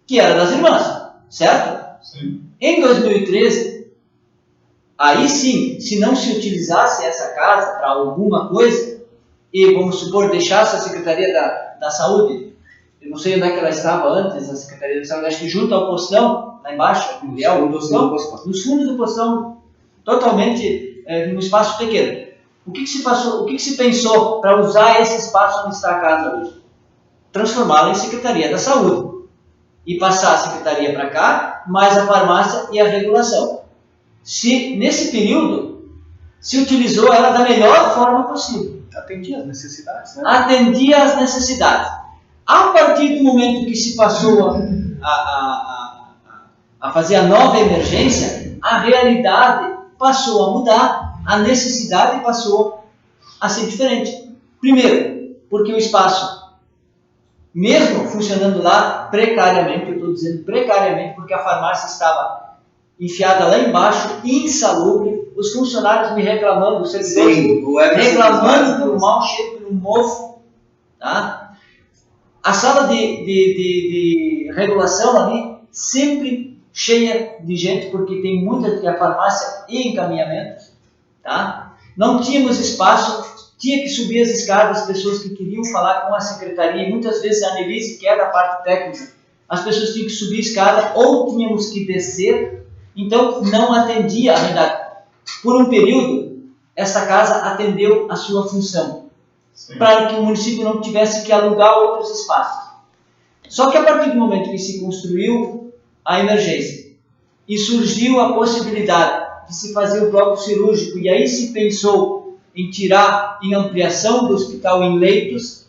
S3: que era das irmãs, certo?
S1: Sim.
S3: Em 2013, aí sim, se não se utilizasse essa casa para alguma coisa, e vamos supor, deixasse a Secretaria da Saúde, eu não sei onde é que ela estava antes, a Secretaria da Saúde, acho que junto ao postão, lá embaixo, nos fundos do postão, totalmente num espaço pequeno. O que se passou, o que se pensou para usar esse espaço onde está a casa hoje? Transformá-la em Secretaria da Saúde e passar a Secretaria para cá, mais a farmácia e a regulação. Se nesse período se utilizou ela da melhor forma possível.
S5: Atendia as necessidades, né?
S3: Atendia às necessidades. A partir do momento que se passou a fazer a nova emergência, a realidade passou a mudar, a necessidade passou a ser diferente. Primeiro, porque o espaço, mesmo funcionando lá precariamente, eu estou dizendo precariamente, porque a farmácia estava enfiada lá embaixo, insalubre, os funcionários me reclamando, os servidores reclamando do mau cheiro, do mofo, tá? A sala de regulação ali sempre cheia de gente, porque tem muita que a farmácia e encaminhamento, tá? Não tínhamos espaço, tinha que subir as escadas, pessoas que queriam falar com a secretaria, e muitas vezes a Annelise, que é da parte técnica, as pessoas tinham que subir a escada ou tínhamos que descer. Então, não atendia a verdade. Por um período, essa casa atendeu a sua função, para que o município não tivesse que alugar outros espaços. Só que a partir do momento que se construiu a emergência e surgiu a possibilidade de se fazer o bloco cirúrgico, e aí se pensou em tirar em ampliação do hospital em leitos,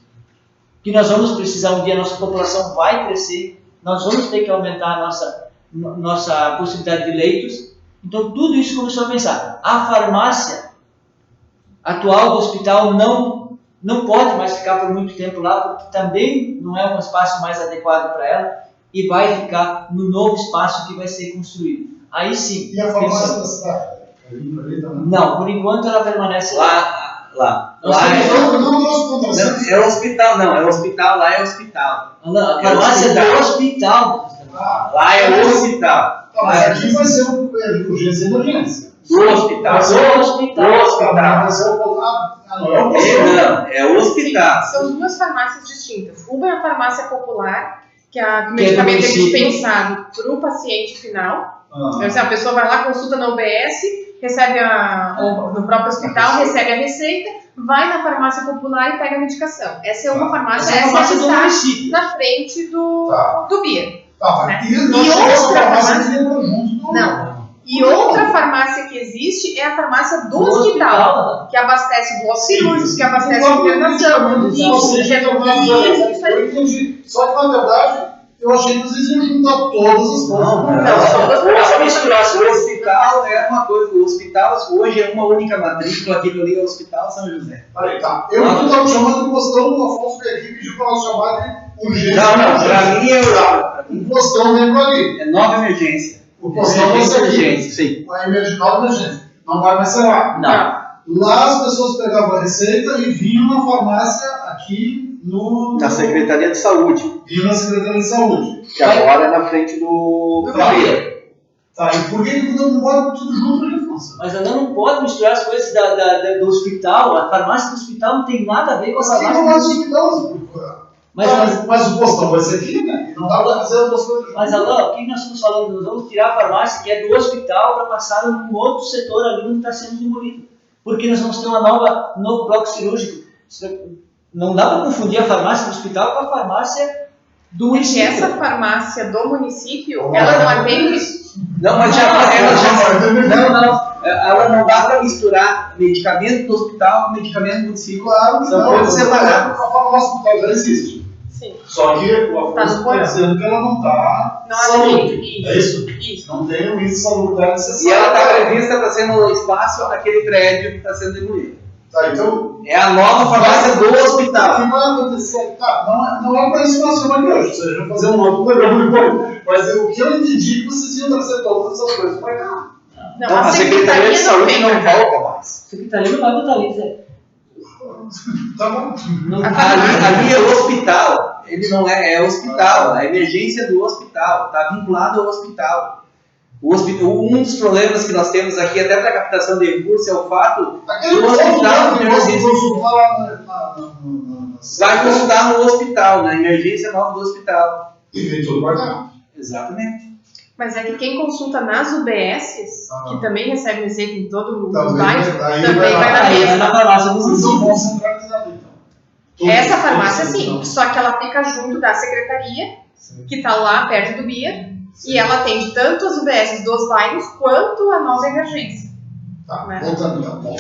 S3: que nós vamos precisar um dia, a nossa população vai crescer, nós vamos ter que aumentar a nossa possibilidade de leitos. Então tudo isso começou a pensar. A farmácia atual do hospital não pode mais ficar por muito tempo lá, porque também não é um espaço mais adequado para ela, e vai ficar no novo espaço que vai ser construído. Aí sim.
S1: E a farmácia da cidade?
S3: Não, por enquanto ela permanece lá.
S2: Lá
S1: é
S2: o hospital, não, é o hospital, lá é o hospital.
S3: A farmácia é do hospital.
S2: Lá é o hospital.
S1: Mas aqui vai ser urgência e emergência.
S2: O hospital. Não, é o hospital.
S4: São duas farmácias distintas. Uma é a farmácia popular, que o medicamento é dispensado para o paciente final. Então, a pessoa vai lá, consulta na UBS, recebe ou no próprio hospital, recebe a receita, vai na farmácia popular e pega a medicação. Essa é uma farmácia,
S3: Essa é a farmácia do
S4: está
S3: município.
S4: na frente do BIA.
S1: Tá,
S4: Né?
S1: mas
S4: E outra farmácia...
S1: junto
S4: Não. E outra farmácia que existe é a farmácia do hospital, que abastece o bloco cirúrgico, que abastece a internação.
S1: Eu entendi. Só que, na verdade, eu achei que vocês iam juntar todas as coisas.
S2: Não, misturar. O hospital é uma coisa. O hospital hoje é uma única matrícula. Aquilo ali é o Hospital São José.
S1: Peraí, tá. Eu não estava chamando de postão, o Afonso veio aqui e pediu para nós chamar de urgência.
S2: Não, pra mim é
S1: o postão vem para ali.
S2: É nova emergência.
S1: O postão vai ser aqui.
S2: Sim.
S1: A nova emergência. Não vai mais ser lá.
S3: Não.
S1: Lá as pessoas pegavam a receita e vinham na farmácia aqui
S5: Na Secretaria de Saúde,
S1: Vinham na Secretaria de Saúde.
S5: que agora é na frente do
S1: BIA. Tá, e por que não bota tudo junto ali, Afonso?
S3: Mas ela não pode misturar as coisas do hospital. A farmácia do hospital não tem nada a ver com a
S1: Mas aqui
S3: farmácia
S1: não vai
S3: do
S1: no
S3: hospital.
S1: hospital.
S3: Mas,
S1: o postão vai ser aqui, né? Não dá para fazer as duas coisas.
S3: Mas Alain, o que nós estamos falando? Nós vamos tirar a farmácia que é do hospital para passar num outro setor ali onde está sendo demolido. Porque nós vamos ter um novo bloco cirúrgico. Não dá para confundir a farmácia do hospital com a farmácia do
S4: É que
S3: município.
S4: essa farmácia do município, ela não atende.
S2: Não, mas ela não dá para misturar medicamento do hospital com medicamento do município.
S1: Claro,
S2: São coisas separadas.
S1: A farmácia do hospital já existe.
S4: Sim.
S1: Só que o
S4: Tá
S1: Afonso
S4: no
S1: está dizendo que ela não está
S4: Não
S1: salubre.
S4: atende.
S1: É isso?
S4: Isso.
S1: Não tem o índice de salubridade
S2: E
S1: necessário.
S2: ela está prevista para ser no espaço aquele prédio que está sendo demolido.
S1: Tá, então.
S2: É a nova farmácia do
S1: O
S2: hospital.
S1: que vai acontecer? Tá, não é para isso que nós chamamos de hoje. Vocês vão fazer um outro programa depois. Mas o que eu entendi é que vocês iam trazer todas essas coisas para cá.
S4: Não,
S5: Então, a Secretaria de Saúde
S4: vem
S5: não
S4: pra cá.
S5: volta mais.
S3: A secretaria não vai botar ali.
S1: Tá bom.
S2: Ali é o hospital. Ele não é hospital. A emergência do hospital. Está vinculado ao hospital. Um dos problemas que nós temos aqui, até para a captação de recursos, é o fato
S1: Aquele
S2: do hospital
S1: que
S2: de
S1: nós
S2: emergência.
S1: consultar lá
S2: Vai consultar no hospital, na emergência nova do hospital.
S1: E vem tudo para cá.
S2: Exatamente.
S4: Mas é que quem consulta nas UBSs, que também recebe receita em todo o
S1: Também
S4: bairro,
S1: vai- aí
S4: também
S1: vai
S4: vai
S1: lá.
S4: na
S3: Aí é
S4: mesma.
S3: na farmácia do
S1: Vocês não
S3: município.
S1: vão centralizar então.
S4: Essa
S1: Todos-
S4: farmácia
S1: todos-
S4: sim, só que ela fica junto da secretaria,
S1: Sim.
S4: que está lá perto do BIA, e ela atende tanto as UBSs dos bairros quanto a nova emergência.
S1: Tá,
S4: Né?
S1: voltando então. Bom,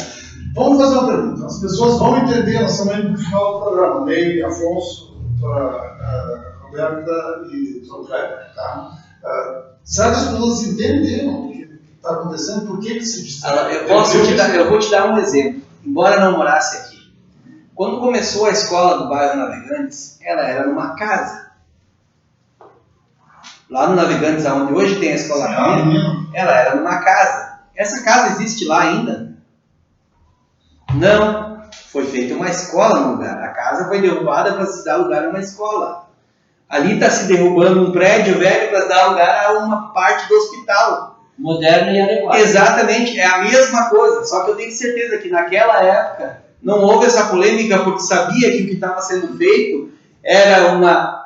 S1: vamos fazer uma pergunta. As pessoas vão entender, nós estamos indo para o final do programa. Ney, Afonso, Roberta e Kleber, tá? Será que as pessoas entenderam o que está acontecendo? Por que se distrai?
S2: Eu vou te dar um exemplo. Embora não morasse aqui. Quando começou a escola do bairro Navegantes, ela era numa casa. Lá no Navegantes, onde hoje tem a escola primária, ela era numa casa. Essa casa existe lá ainda? Não. Foi feita uma escola no lugar. A casa foi derrubada para se dar lugar a uma escola. Ali está se derrubando um prédio velho para dar lugar a uma parte do hospital.
S3: Moderno e adequado.
S2: Exatamente, é a mesma coisa. Só que eu tenho certeza que naquela época não houve essa polêmica porque sabia que o que estava sendo feito era uma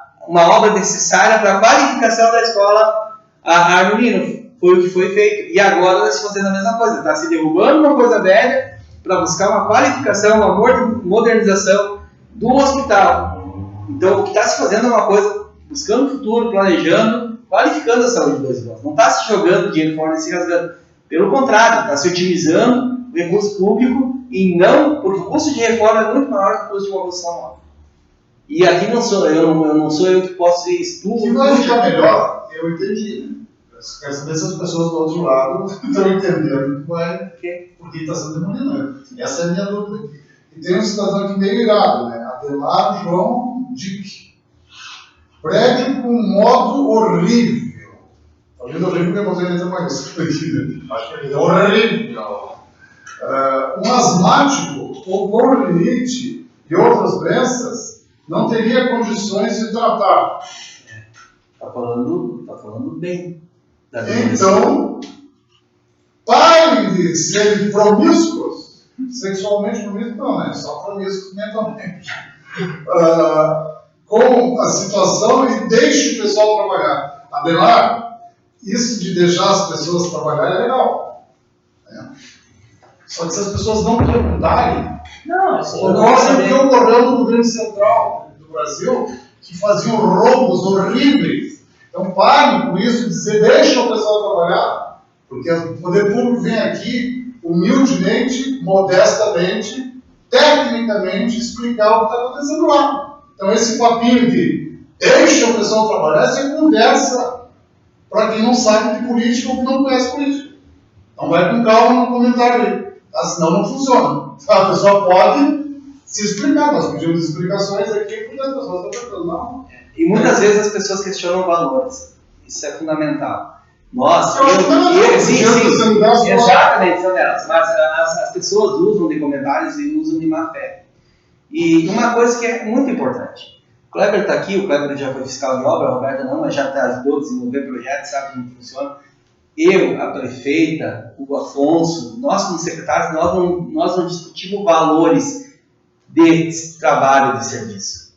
S2: obra necessária para a qualificação da escola Armelino. Foi o que foi feito. E agora nós estamos fazendo a mesma coisa. Está se derrubando uma coisa velha para buscar uma qualificação, uma modernização do hospital. Então o que está se fazendo é uma coisa buscando o futuro, planejando, qualificando a saúde dos irmãos. Não está se jogando dinheiro fora e se rasgando. Pelo contrário, está se otimizando o recurso público e não, porque o custo de reforma é muito maior que o custo de uma construção nova. E aqui não sou eu que posso dizer isso.
S1: O que vai ficar melhor, eu entendi. Né? Quero saber se as pessoas do outro lado estão entendendo por que está sendo demolido. Essa é a minha dúvida. E tem um cidadão aqui meio irado, né? Adelar João Dick. Prédio com modo horrível. Está vendo horrível que eu botei letra maiúscula aqui, né? Acho que é horrível. Um asmático ou com rinite e outras doenças não teria condições de tratar.
S2: Está falando bem.
S1: Então, parem de serem promíscuos, sexualmente promíscuos não, né? Só promíscuos mentalmente, com a situação e deixe o pessoal trabalhar. Adelar, isso de deixar as pessoas trabalhar é legal. Né? Só que se as pessoas não perguntarem,
S3: Não, assim,
S1: ocorre o que ocorreu no Rio Grande Central do Brasil, que faziam roubos horríveis. Então parem com isso, dizer, deixa o pessoal trabalhar, porque o poder público vem aqui humildemente, modestamente, tecnicamente explicar o que está acontecendo lá. Então esse papinho de deixa o pessoal trabalhar, essa é conversa para quem não sabe de política ou que não conhece política. Então vai com calma no comentário aí, tá? Senão não funciona. A pessoa pode se explicar, nós pedimos explicações aqui porque as pessoas estão perguntando, não.
S2: E muitas vezes as pessoas questionam valores. Isso é fundamental. Nós, sim, exatamente, são delas. Mas as pessoas usam de comentários e usam de má fé. E uma coisa que é muito importante. O Kleber está aqui, o Kleber já foi fiscal de obra, a Roberta não, mas já ajudou a desenvolver projetos, sabe como funciona. Eu, a prefeita, o Afonso, nós como secretários, nós não discutimos valores de trabalho de serviço.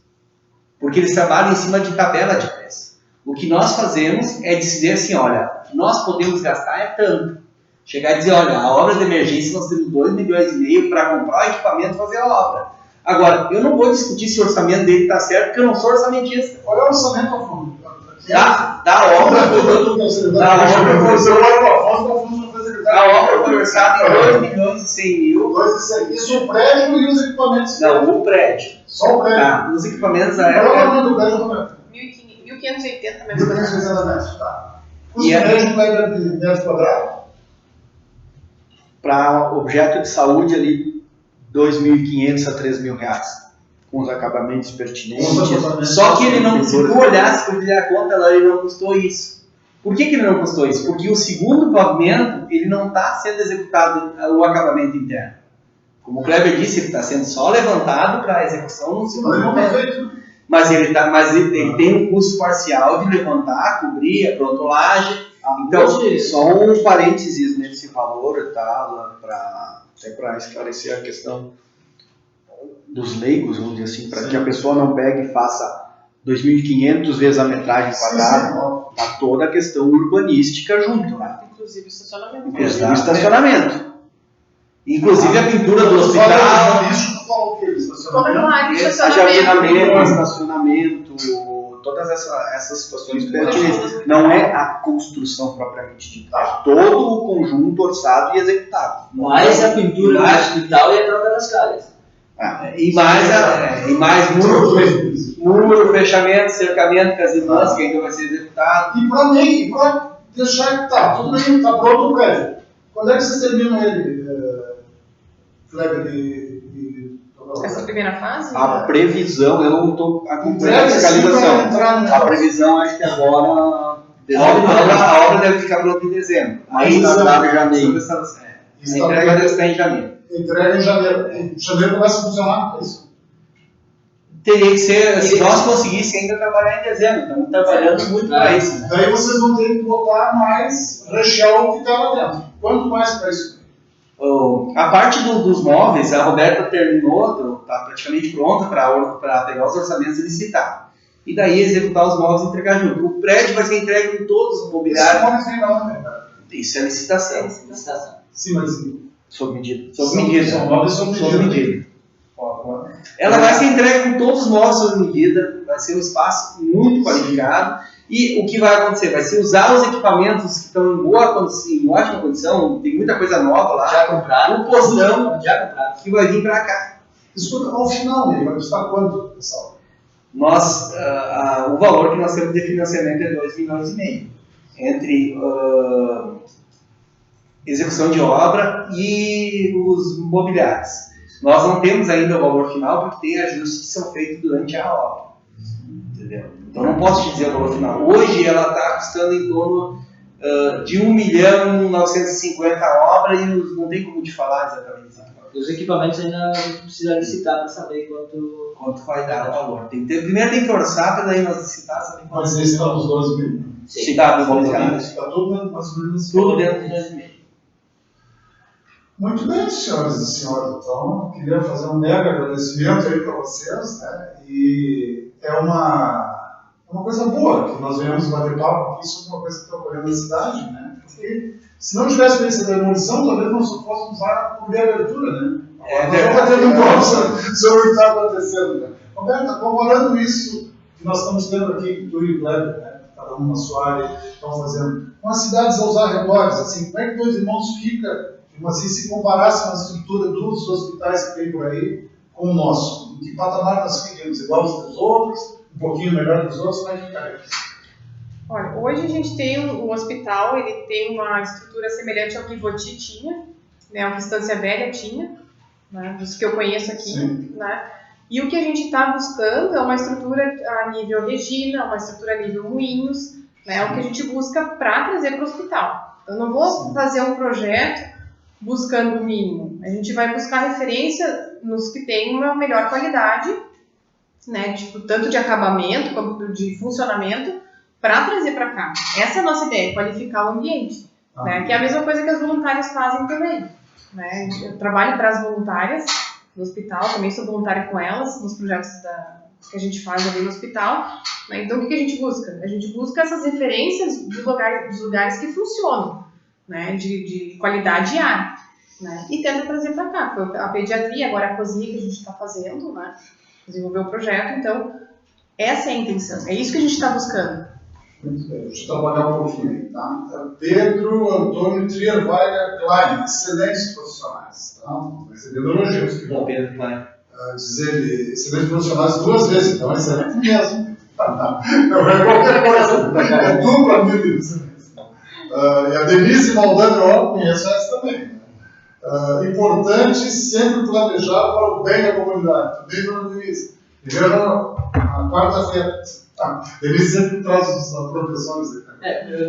S2: Porque eles trabalham em cima de tabela de preço. O que nós fazemos é dizer assim, olha, o que nós podemos gastar é tanto. Chegar e dizer, olha, a obra de emergência nós temos 2,5 milhões para comprar o equipamento e fazer a obra. Agora, eu não vou discutir se o orçamento dele está certo, porque eu não sou orçamentista.
S1: Qual é o orçamento, Afonso?
S2: Da obra foi orçada em 2.100.000.
S1: Isso o prédio e os equipamentos?
S2: Não, o prédio.
S1: Só o prédio?
S2: Tá, os equipamentos
S1: Qual é o tamanho do prédio, Roberto?
S4: 1.580 metros quadrados.
S1: 1.560 metros, tá. Custo médio pega de metros quadrados?
S5: Para objeto de saúde ali, R$2.500 a R$3.000, com os acabamentos pertinentes.
S2: Só que ele não, se tu olhasse para fizer a conta, ele não custou isso. Por que ele não custou isso? Porque o segundo pavimento, ele não está sendo executado o acabamento interno. Como o Kleber disse, ele está sendo só levantado para a execução no segundo momento. Mas ele tem um custo parcial de levantar, cobrir a brontolagem.
S5: Então, só um parênteses nesse valor, tá? Até para esclarecer a questão dos leigos, vamos dizer assim, para que a pessoa não pegue e faça 2.500 vezes a metragem quadrada, tá toda a questão urbanística junto, né?
S4: Inclusive estacionamento.
S5: Inclusive estacionamento.
S2: Inclusive a pintura do hospital.
S1: Isso tu falou o quê?
S5: Ajardinamento, estacionamento, todas essas situações pertinentes. Não é a construção propriamente dita, é todo o conjunto orçado e executado.
S3: Mais a pintura do hospital e a troca das calhas.
S2: E mais muro, fechamento, cercamento, casinhas, que ainda vai ser executado.
S1: E para deixar que tá, tudo bem, tá pronto o prédio. Quando é que vocês terminam ele, Kleber,
S4: Essa primeira fase?
S5: A previsão, eu não estou acompanhando a fiscalização. A previsão, acho que agora.
S2: A obra deve ficar pronta em dezembro.
S5: Aí está em janeiro.
S2: A entrega deve estar em janeiro.
S1: Entrega em janeiro. Em janeiro começa a funcionar, é isso?
S2: Teria que ser, se nós conseguíssemos ainda trabalhar em dezembro. Estamos trabalhando muito para isso. Né?
S1: Daí vocês vão ter que botar mais, rechear o que está lá dentro. Quanto mais para isso?
S2: A parte dos móveis, a Roberta terminou, está praticamente pronta para pegar os orçamentos e licitar. E daí executar os móveis e entregar junto. O prédio vai ser entregue com todos os mobiliários. Isso é licitação.
S1: Sim, mas
S2: sob medida.
S1: Sob medida. São móveis sob medida.
S2: Ela vai ser entregue com todos os móveis sob medida. Vai ser um espaço muito qualificado. E o que vai acontecer? Vai ser usar os equipamentos que estão em ótima condição, tem muita coisa nova lá.
S3: Já compraram.
S2: O postão que vai vir para cá.
S1: Escuta, ao final, vai custar quanto, pessoal?
S2: O valor que nós temos de financiamento é 2,5 milhões. Entre execução de obra e os mobiliários. Nós não temos ainda o valor final porque tem ajustes que são feitos durante a obra. Entendeu? Então não posso te dizer o valor final. Hoje ela está custando em torno de 1.950.000 a obra e não tem como te falar exatamente.
S3: Os equipamentos ainda precisa licitar para saber quanto
S2: vai dar o valor. Primeiro tem que orçar para daí nós licitar saber quanto.
S1: Mas esse está nos 12 mil?
S2: Sim, está nos 12 mil.
S1: Está tudo mais ou menos.
S2: Tudo dentro de 12 mil.
S1: Muito bem, senhoras e senhores. Então, eu queria fazer um mega agradecimento aí para vocês, né? E é uma uma coisa boa, que nós venhamos bater papo aqui sobre uma coisa que está ocorrendo na cidade, né? Porque se não tivesse feito essa demolição, talvez nós só fôssemos lá cobrir a abertura, né? Nós vamos bater um pouco sobre o que está acontecendo, né? Roberta, comparando isso que nós estamos tendo aqui, tu e o Kleber, né? Cada um na sua área, estão fazendo, com as cidades aos arredores, assim, como é que Dois Irmãos fica, tipo assim, se comparasse com a estrutura dos hospitais que tem por aí com o nosso? Em que patamar nós ficaríamos? Igual aos dos outros? Um pouquinho melhor dos outros? Como é que ficaria?
S4: Olha, hoje a gente tem o hospital, ele tem uma estrutura semelhante ao que Voti tinha, né, ao que Estância Velha tinha, né, dos que eu conheço aqui,
S1: Sim.
S4: né, e o que a gente está buscando é uma estrutura a nível Regina, uma estrutura a nível Moinhos, né, é o que a gente busca para trazer para o hospital. Eu não vou fazer um projeto buscando o mínimo, a gente vai buscar referência nos que têm uma melhor qualidade, né, tipo, tanto de acabamento quanto de funcionamento, para trazer para cá. Essa é a nossa ideia, qualificar o ambiente. Né? Que é a mesma coisa que as voluntárias fazem também. Né? Eu trabalho para as voluntárias no hospital, também sou voluntária com elas, nos projetos que a gente faz ali no hospital. Né? Então, o que a gente busca? A gente busca essas referências dos lugares que funcionam, né? de qualidade de ar. Né? E tenta trazer para cá. Foi a pediatria, agora a cozinha que a gente está fazendo, né? Desenvolver o projeto. Então, essa é a intenção. É isso que a gente está buscando.
S1: Muito bem, deixa eu trabalhar um pouquinho aí, tá? Pedro Antônio Trierweiler Klein, excelentes profissionais, tá? Recebendo elogios, que bom.
S2: Pedro Klein.
S1: Diz ele, excelentes profissionais 2 vezes, então excelente mesmo. Não é qualquer coisa, é dupla mil de excelência. E a Denise Maldano, eu conheço essa também. Né? Importante sempre planejar para o bem da comunidade. Bem, dona Denise. E veja na quarta-feira. Ele sempre traz os professores aí.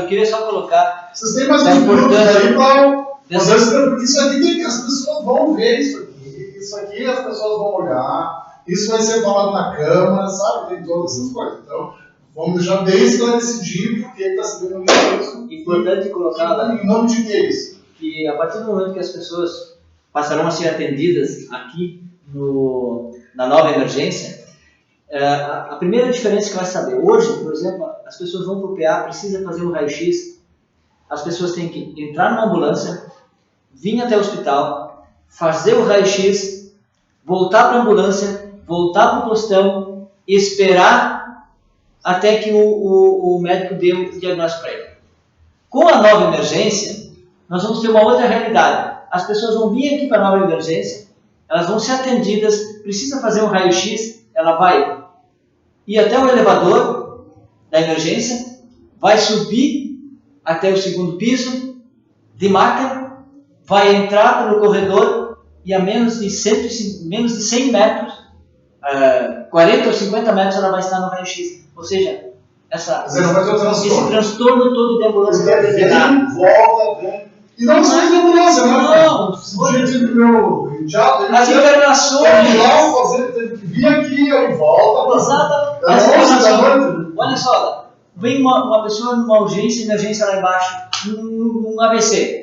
S3: Eu queria só colocar.
S1: Vocês têm mais minutos aí para fazer, porque isso aqui tem que as pessoas vão ver isso aqui. Isso aqui as pessoas vão olhar. Isso vai ser falado na Câmara, sabe? Tem todas essas coisas. Então, vamos deixar bem esclarecido porque está se demolindo isso.
S3: Importante colocar
S1: em nome de Deus.
S3: Que a partir do momento que as pessoas passarão a ser atendidas aqui na nova emergência, a primeira diferença que vai saber, hoje, por exemplo, as pessoas vão para o PA, precisa fazer um raio-x, as pessoas têm que entrar numa ambulância, vir até o hospital, fazer o raio-x, voltar para a ambulância, voltar para o postão, esperar até que o médico dê o diagnóstico para ele. Com a nova emergência, nós vamos ter uma outra realidade. As pessoas vão vir aqui para a nova emergência, elas vão ser atendidas, precisa fazer um raio-x, ela vai ir até o elevador da emergência, vai subir até o 2º piso de maca, vai entrar pelo corredor e a menos de 100 metros, 40 ou 50 metros, ela vai estar no raio-x. Ou seja, esse transtorno todo de ambulância vai
S1: vem, volta, vem. E não precisa de ambulância, né?
S3: Não,
S1: o dia do meu enteado,
S3: as internações.
S1: Tem que vir aqui, aí volta.
S3: Exatamente. Olha só, vem uma pessoa numa emergência lá embaixo, num AVC.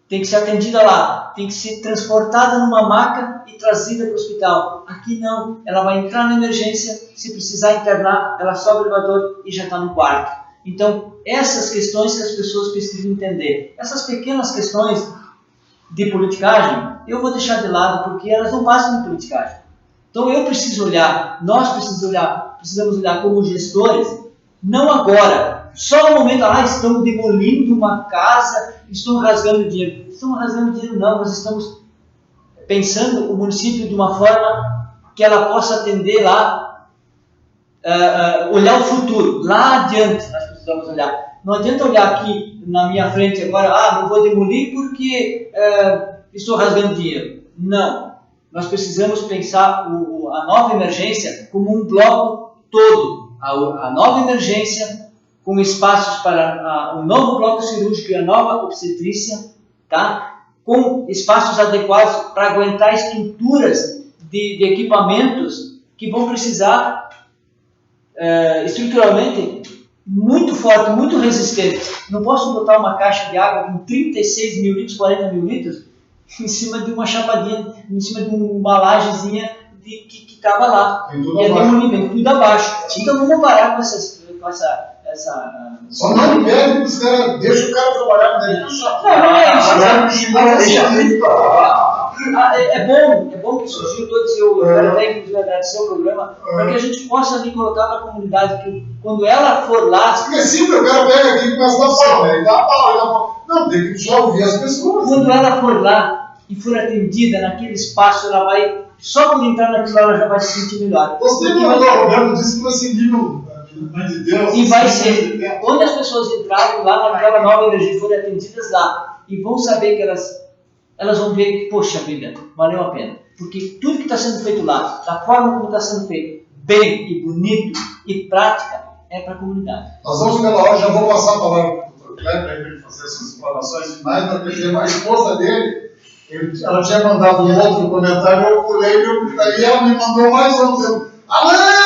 S3: Tem que ser atendida lá, tem que ser transportada numa maca e trazida para o hospital. Aqui não, ela vai entrar na emergência, se precisar internar, ela sobe o elevador e já está no quarto. Então, essas questões que as pessoas precisam entender, essas pequenas questões de politicagem, eu vou deixar de lado porque elas não passam de politicagem. Então, eu preciso olhar, nós precisamos olhar como gestores, não agora, só no momento, estamos demolindo uma casa, estão rasgando dinheiro. Estamos rasgando dinheiro não, nós estamos pensando o município de uma forma que ela possa atender lá, olhar o futuro, lá adiante nós precisamos olhar. Não adianta olhar aqui na minha frente agora, não vou demolir porque estou rasgando dinheiro. Não, nós precisamos pensar a nova emergência como um bloco todo. A nova emergência com espaços para o novo bloco cirúrgico e a nova obstetrícia, tá? Com espaços adequados para aguentar estruturas de equipamentos que vão precisar estruturalmente muito forte, muito resistente. Não posso botar uma caixa de água com 36 mil litros, 40 mil litros em cima de uma chapadinha, em cima de uma embalagemzinha que estava lá.
S1: Tem tudo
S3: E é
S1: abaixo.
S3: demolimento, tudo abaixo. Então vamos parar com essa
S1: Só não pede que os caras deixam o cara trabalhar com ele.
S3: É bom que surgiu todos, eu quero até inclusive agradecer o programa, para que a gente possa ali colocar para a comunidade que quando ela for lá,
S1: Porque é simples, o cara pega aqui e começa a dar pau, né? Ele dá pau. Não, tem que já ouvir as pessoas.
S3: quando ela for lá e for atendida naquele espaço, ela vai, só por entrar naquilo ela já vai se sentir melhor.
S1: Gostei do que o Roberto disse que vai seguir no Mãe de Deus.
S3: E vai ser, quando as pessoas entrarem lá naquela nova energia, forem atendidas lá, e vão saber que elas vão ver que, poxa vida, valeu a pena. Porque tudo que está sendo feito lá, da forma como está sendo feito, bem e bonito e prática, é para a comunidade.
S1: Nós vamos pela hora, já vou passar a palavra para o Dr. Kleber para ele fazer suas explanações finais, porque a esposa dele, ela tinha mandado um outro comentário, eu pulei, aí ela me mandou mais um, dizendo, Alain!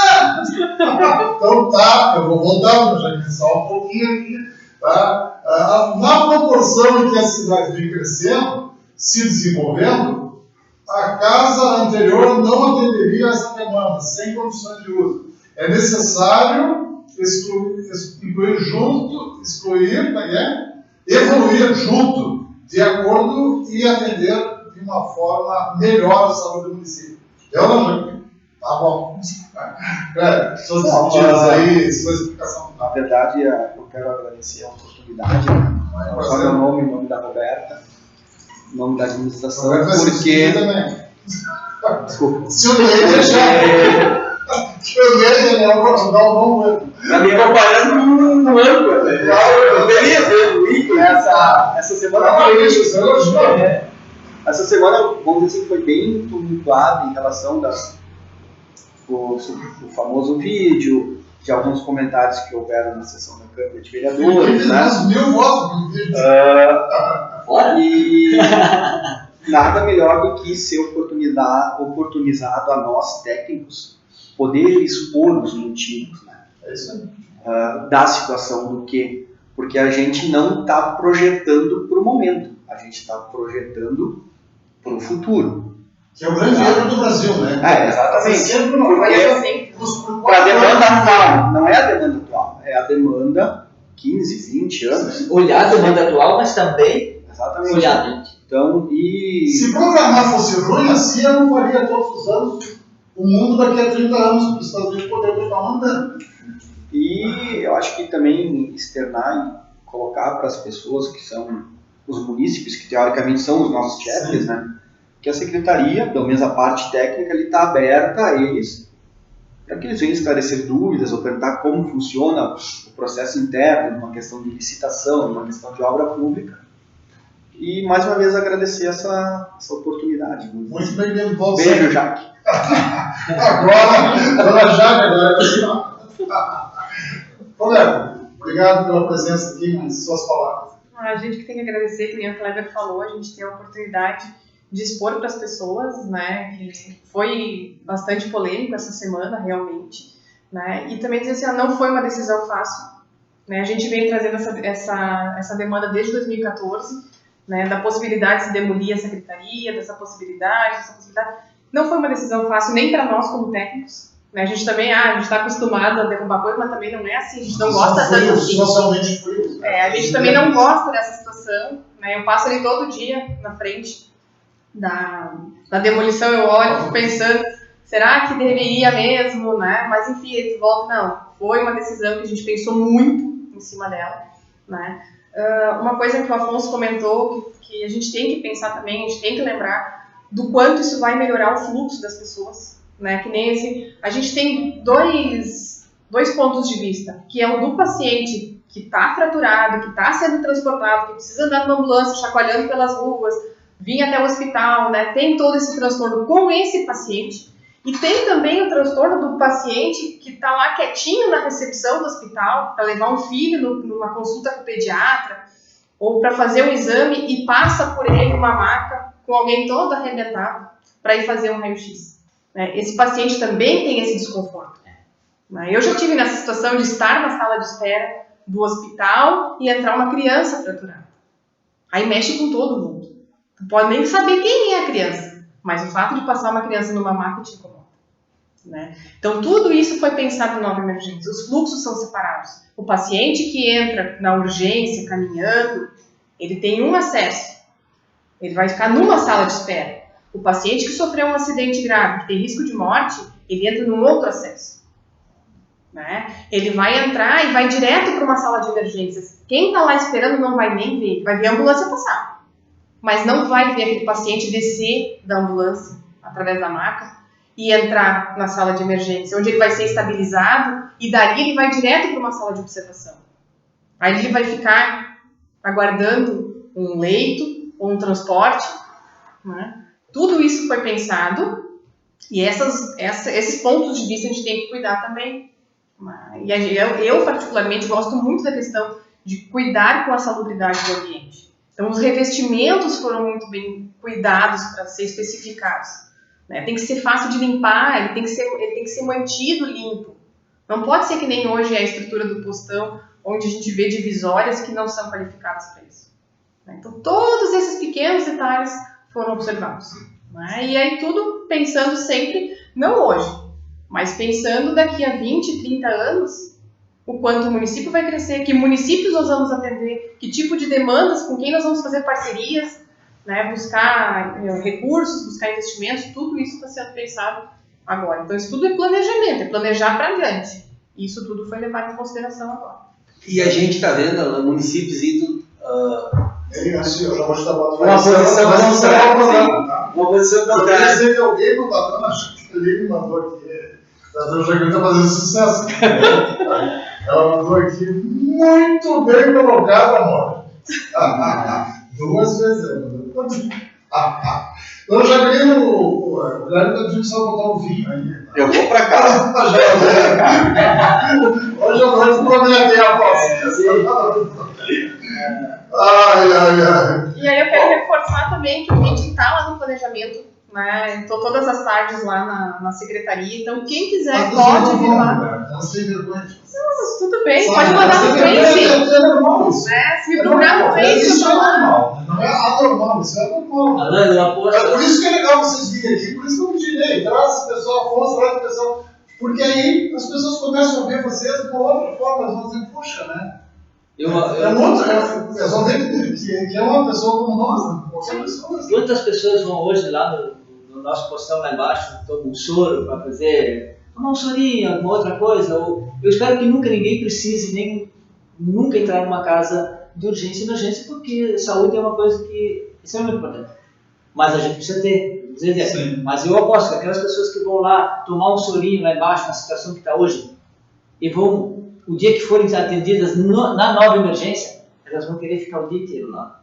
S1: Então tá, eu vou voltar, já que só um pouquinho aqui, tá? Na proporção em que a cidade vem crescendo, se desenvolvendo, a casa anterior não atenderia a essa demanda, sem condições de uso. É necessário evoluir junto, de acordo e atender de uma forma melhor a saúde do município. Eu não já. Tá bom. Suas despedidas aí, sua explicação.
S5: Na verdade, eu quero agradecer a oportunidade, não só meu nome, em nome da Roberta, em nome da administração, porque... Desculpa.
S1: Se o Leite já... Eu vejo, né? Vou dar um bom ano.
S5: Tá me comparando com um âncora, velho. Eu teria ver o Ico, essa semana foi... Essa semana, vamos dizer assim, foi bem tumultuada em relação o famoso vídeo, de alguns comentários que houveram na sessão da Câmara de Vereadores, né?
S1: 1000 votos no vídeo.
S5: E nada melhor do que ser oportunizado a nós, técnicos, poder expor os motivos, né?
S1: É isso aí.
S5: Da situação do que, porque a gente não está projetando para o momento, a gente está projetando para o futuro.
S1: Que é o grande erro do Brasil, né?
S5: Exatamente.
S1: Sempre uma
S4: Porque
S5: para a demanda atual, não é a demanda atual, é a demanda 15, 20 anos.
S3: Olhar a demanda atual, mas também
S5: Exatamente.
S3: olhar dentro.
S5: Então,
S1: Se programar fosse ruim, assim eu não faria todos os anos o mundo daqui a 30 anos para os Estados Unidos poder estar mandando.
S5: E eu acho que também externar e colocar para as pessoas que são os munícipes, que teoricamente são os nossos chefes, né? Que a secretaria, pelo menos a parte técnica, está aberta a eles, para que eles venham esclarecer dúvidas ou perguntar como funciona o processo interno, numa questão de licitação, numa questão de obra pública. E mais uma vez agradecer essa oportunidade.
S1: Muito bem-vindo, Paulo.
S5: Beijo, Jaque.
S1: Agora, dona Jaque, Roberto, obrigado pela presença aqui, mas suas palavras.
S4: a gente que tem que agradecer, que nem o Kleber falou, a gente tem a oportunidade de expor para as pessoas, né, que foi bastante polêmico essa semana, realmente, né, e também dizer assim, não foi uma decisão fácil, né, a gente vem trazendo essa demanda desde 2014, né, da possibilidade de demolir a secretaria, dessa possibilidade, não foi uma decisão fácil nem para nós como técnicos, né, a gente também, a gente está acostumado a derrubar coisa, mas também não é assim, a gente não gosta tanto assim.
S1: Socialmente frios.
S4: A gente também não gosta dessa situação, né, eu passo ali todo dia na frente da demolição, eu olho, fico pensando, será que deveria mesmo, né? Mas enfim, ele volta, não, foi uma decisão que a gente pensou muito em cima dela, né? Uma coisa que o Afonso comentou, que a gente tem que pensar também, a gente tem que lembrar do quanto isso vai melhorar o fluxo das pessoas, né? Que nem esse, a gente tem dois pontos de vista, que é o do paciente que está fraturado, que está sendo transportado, que precisa andar numa ambulância, chacoalhando pelas ruas, vir até o hospital, né? Tem todo esse transtorno com esse paciente. E tem também o transtorno do paciente que está lá quietinho na recepção do hospital para levar um filho numa consulta com o pediatra ou para fazer um exame e passa por ele uma maca com alguém todo arrebentado para ir fazer um raio-x. Esse paciente também tem esse desconforto. Eu já tive nessa situação de estar na sala de espera do hospital e entrar uma criança fraturada. Aí mexe com todo mundo. Tu pode nem saber quem é a criança, mas o fato de passar uma criança numa maca te incomoda. né? Então, tudo isso foi pensado na nova emergência. Os fluxos são separados. O paciente que entra na urgência, caminhando, ele tem um acesso. Ele vai ficar numa sala de espera. O paciente que sofreu um acidente grave, que tem risco de morte, ele entra num outro acesso. Né? Ele vai entrar e vai direto para uma sala de emergências. Quem está lá esperando não vai nem ver. Vai ver a ambulância passar. Mas não vai ver aquele paciente descer da ambulância, através da maca, e entrar na sala de emergência, onde ele vai ser estabilizado e dali ele vai direto para uma sala de observação. Aí ele vai ficar aguardando um leito ou um transporte, né? Tudo isso foi pensado e esses pontos de vista a gente tem que cuidar também. E eu particularmente gosto muito da questão de cuidar com a salubridade do ambiente. Então os revestimentos foram muito bem cuidados para ser especificados. Né? Tem que ser fácil de limpar, ele tem que ser mantido limpo. Não pode ser que nem hoje é a estrutura do postão, onde a gente vê divisórias que não são qualificadas para isso. Né? Então, todos esses pequenos detalhes foram observados. Né? E aí tudo pensando sempre, não hoje, mas pensando daqui a 20, 30 anos, o quanto o município vai crescer, que municípios nós vamos atender, que tipo de demandas, com quem nós vamos fazer parcerias, né, buscar recursos, buscar investimentos, tudo isso está sendo pensado agora. Então, isso tudo é planejamento, é planejar para adiante. Isso tudo foi levado em consideração agora.
S2: E a gente está vendo municípios indo...
S1: Eu já vou estar
S2: uma posição contrária. Uma posição
S1: Eu queria
S2: contrária.
S1: dizer que alguém não está dando, acho que ele me mandou aqui. A Jaqueline está fazendo sucesso. Ela mandou aqui, muito bem colocado, amor. 2 vezes. Então, Jaqueline, o Guilherme está dizendo que só botar o vinho aí.
S5: Eu vou pra casa.
S1: Hoje eu não prometei a voz. Ai.
S4: E aí eu quero reforçar também que a gente está lá no planejamento, né? Estou todas as tardes lá na secretaria, então quem quiser pode vir lá.
S1: Não sei vergonha.
S4: Mas tudo bem, pode mandar no Face.
S1: É normal isso.
S4: Né? Se me procurar no Face, eu
S1: Isso
S4: tô
S1: é
S4: lá.
S1: normal. Não é anormal, isso é normal.
S3: Alana, eu aposto.
S1: É por isso que é legal vocês virem aqui, por isso que eu me direi. Traz esse pessoal, Afonso, traz esse pessoal. Porque aí as pessoas começam a ver vocês de uma outra forma, elas vão dizer, puxa, né? Eles vão ver que é uma pessoa como nós, né? Qualquer pessoa.
S3: Quantas pessoas vão hoje lá no nosso postão lá embaixo, tomam um soro para fazer, tomar um sorinho, alguma outra coisa? Eu espero que ninguém precise nunca entrar numa casa de urgência e emergência, porque saúde é uma coisa que é extremamente importante. Mas a gente precisa ter. Mas eu aposto que aquelas pessoas que vão lá tomar um sorinho lá embaixo, na situação que está hoje, e vão, o dia que forem atendidas na nova emergência, elas vão querer ficar o dia inteiro lá.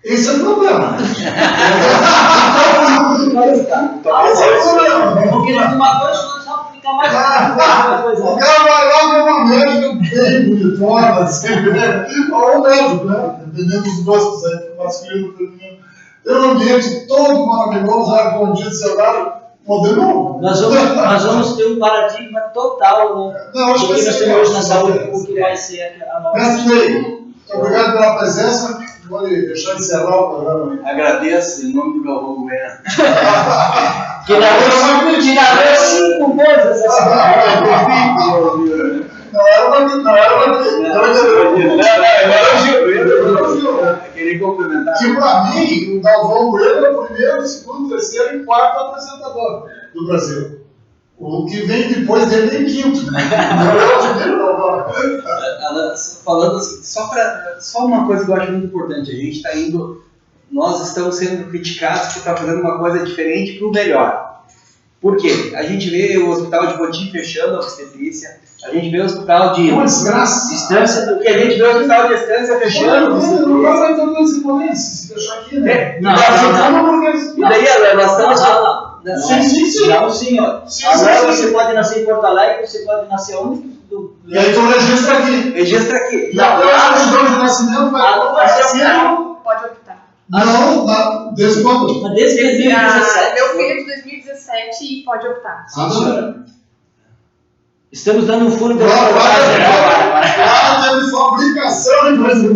S1: Esse é o problema.
S3: Porque uma coisa só fica mais
S1: O cara vai lá ver uma médica bem bonitona, assim, né? Ou um médico, né? Dependendo dos gostos aí, masculino e feminino. Tem um ambiente todo maravilhoso, ar condicionado, celular, modelo.
S3: Nós vamos ter um paradigma total, né?
S1: Não, acho
S3: do
S1: que
S3: que
S1: vai
S3: nós
S1: ser
S3: temos hoje na
S1: legal.
S3: saúde, o que vai ser a nova.
S1: Mestre Ney, muito obrigado pela presença. Pode deixar encerrar o programa aí.
S2: Agradeço em nome do Galvão Goiano.
S3: Que narrou 5 coisas essa
S1: Não era uma
S2: Queria complementar.
S1: que pra mim, o Galvão Bueno é o primeiro, segundo, terceiro e quarto apresentador do Brasil. O que vem depois dele nem quinto.
S2: Falando assim, só uma coisa que eu acho muito importante. A gente está indo, nós estamos sendo criticados por estar fazendo uma coisa diferente para o melhor. Por quê? A gente vê o hospital de Botim fechando a obstetrícia, a gente vê o hospital de distância, porque a gente vê o hospital de distância fechando.
S1: Não vai ter dois imponentes se fechar aqui, né?
S3: Não.
S2: E daí nós estamos...
S1: Sim.
S3: Não, senhor. Agora você pode nascer em Porto Alegre, você pode nascer onde?
S1: E aí tu registra aqui.
S2: Registra aqui.
S1: E a certidão de nascimento vai ser
S4: Pode optar.
S1: Não, desde quando?
S3: Desde 2017.
S4: Meu filho é de 2017 e pode optar.
S3: Sim, senhora. Estamos dando um furo da
S1: Lá teve fabricação em Brasil.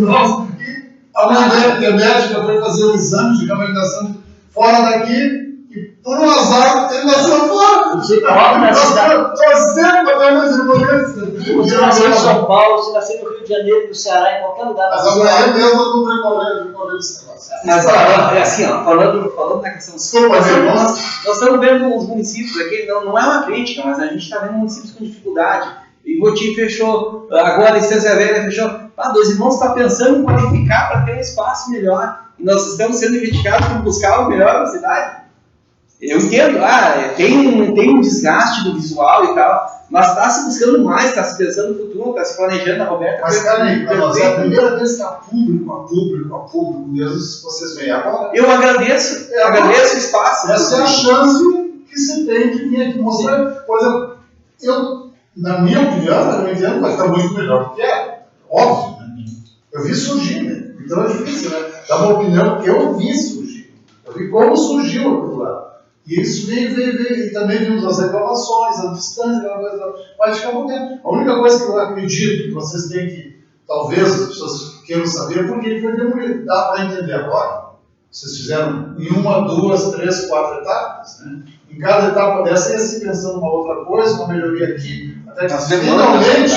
S1: A mulher que é médica foi fazer um exame de validação fora daqui. E por um azar, ele nasceu fora.
S3: Você mora na cidade.
S1: Torcendo para ter mais importância.
S3: Você nasceu em São Paulo, você nasceu no Rio de Janeiro, no Ceará, em qualquer lugar.
S1: Mas a mulher mesmo não recorreu desse negócio.
S2: Mas é assim, ó, falando da questão
S1: Desculpa,
S2: nós estamos vendo os municípios aqui, não é uma crítica, mas a gente está vendo municípios com dificuldade. Ivoti fechou, agora a Estância Velha fechou. Dois Irmãos está pensando em qualificar para ter um espaço melhor. E nós estamos sendo criticados por buscar o melhor na cidade. Eu entendo, tem um desgaste do visual e tal, mas está se buscando mais, está se pensando no futuro, está se planejando. A Roberta.
S1: Mas, cara, é a primeira vez que há público mesmo, vocês veem agora.
S2: Eu agradeço o espaço.
S1: Essa é a chance que se tem de vir aqui mostrar. Por exemplo, na minha opinião, eu entendo, vai ficar muito melhor do que é. Óbvio, né? Eu vi surgir, né? Então é difícil, né? Dá uma opinião porque eu vi surgir. Eu vi como surgiu aquilo lá. E isso veio, e também vimos as reclamações, a distância, aquela coisa. Mas fica muito tempo. A única coisa que eu acredito que vocês têm que, talvez as pessoas queiram saber, é por que foi demolido. Dá para entender agora. Vocês fizeram em 1, 2, 3, 4 etapas, né? Em cada etapa dessa ia se pensando uma outra coisa, uma melhoria aqui, até que finalmente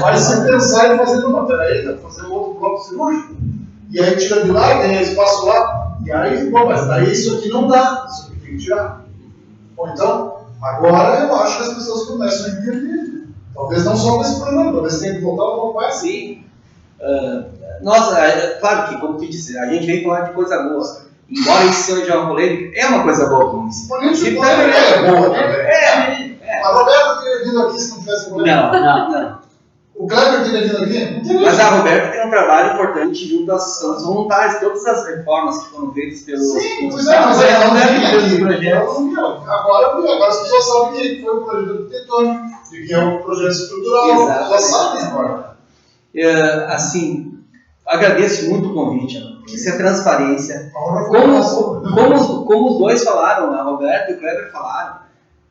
S1: vai se pensar em fazer uma, peraí, dá para fazer um outro bloco cirúrgico. E aí tira de lá, tem espaço lá, e aí, bom, mas daí isso aqui não dá, isso aqui tem que tirar. Bom, então, agora eu acho que as pessoas começam a entender. Talvez não só com esse problema, talvez tenha que voltar um pouco mais.
S2: Sim. Claro que, como tu disse, a gente vem falar de coisa boa. Embora isso seja uma polêmica, é uma coisa boa para o município.
S1: Política é boa também. A Roberta teria vindo aqui se não tivesse polêmica.
S2: Não.
S1: O Kleber teria vindo aqui?
S2: Mas a Roberta tem um trabalho importante junto às associações voluntárias, todas as reformas que foram feitas pelos.
S1: Sim, pois é, mas ela não tem projetos. Agora as pessoas sabem que foi o projeto arquitetônico, que é um projeto estrutural. Já sabem agora.
S2: Assim, agradeço muito o convite, porque isso é transparência. Como os dois falaram, a Roberta e o Kleber falaram,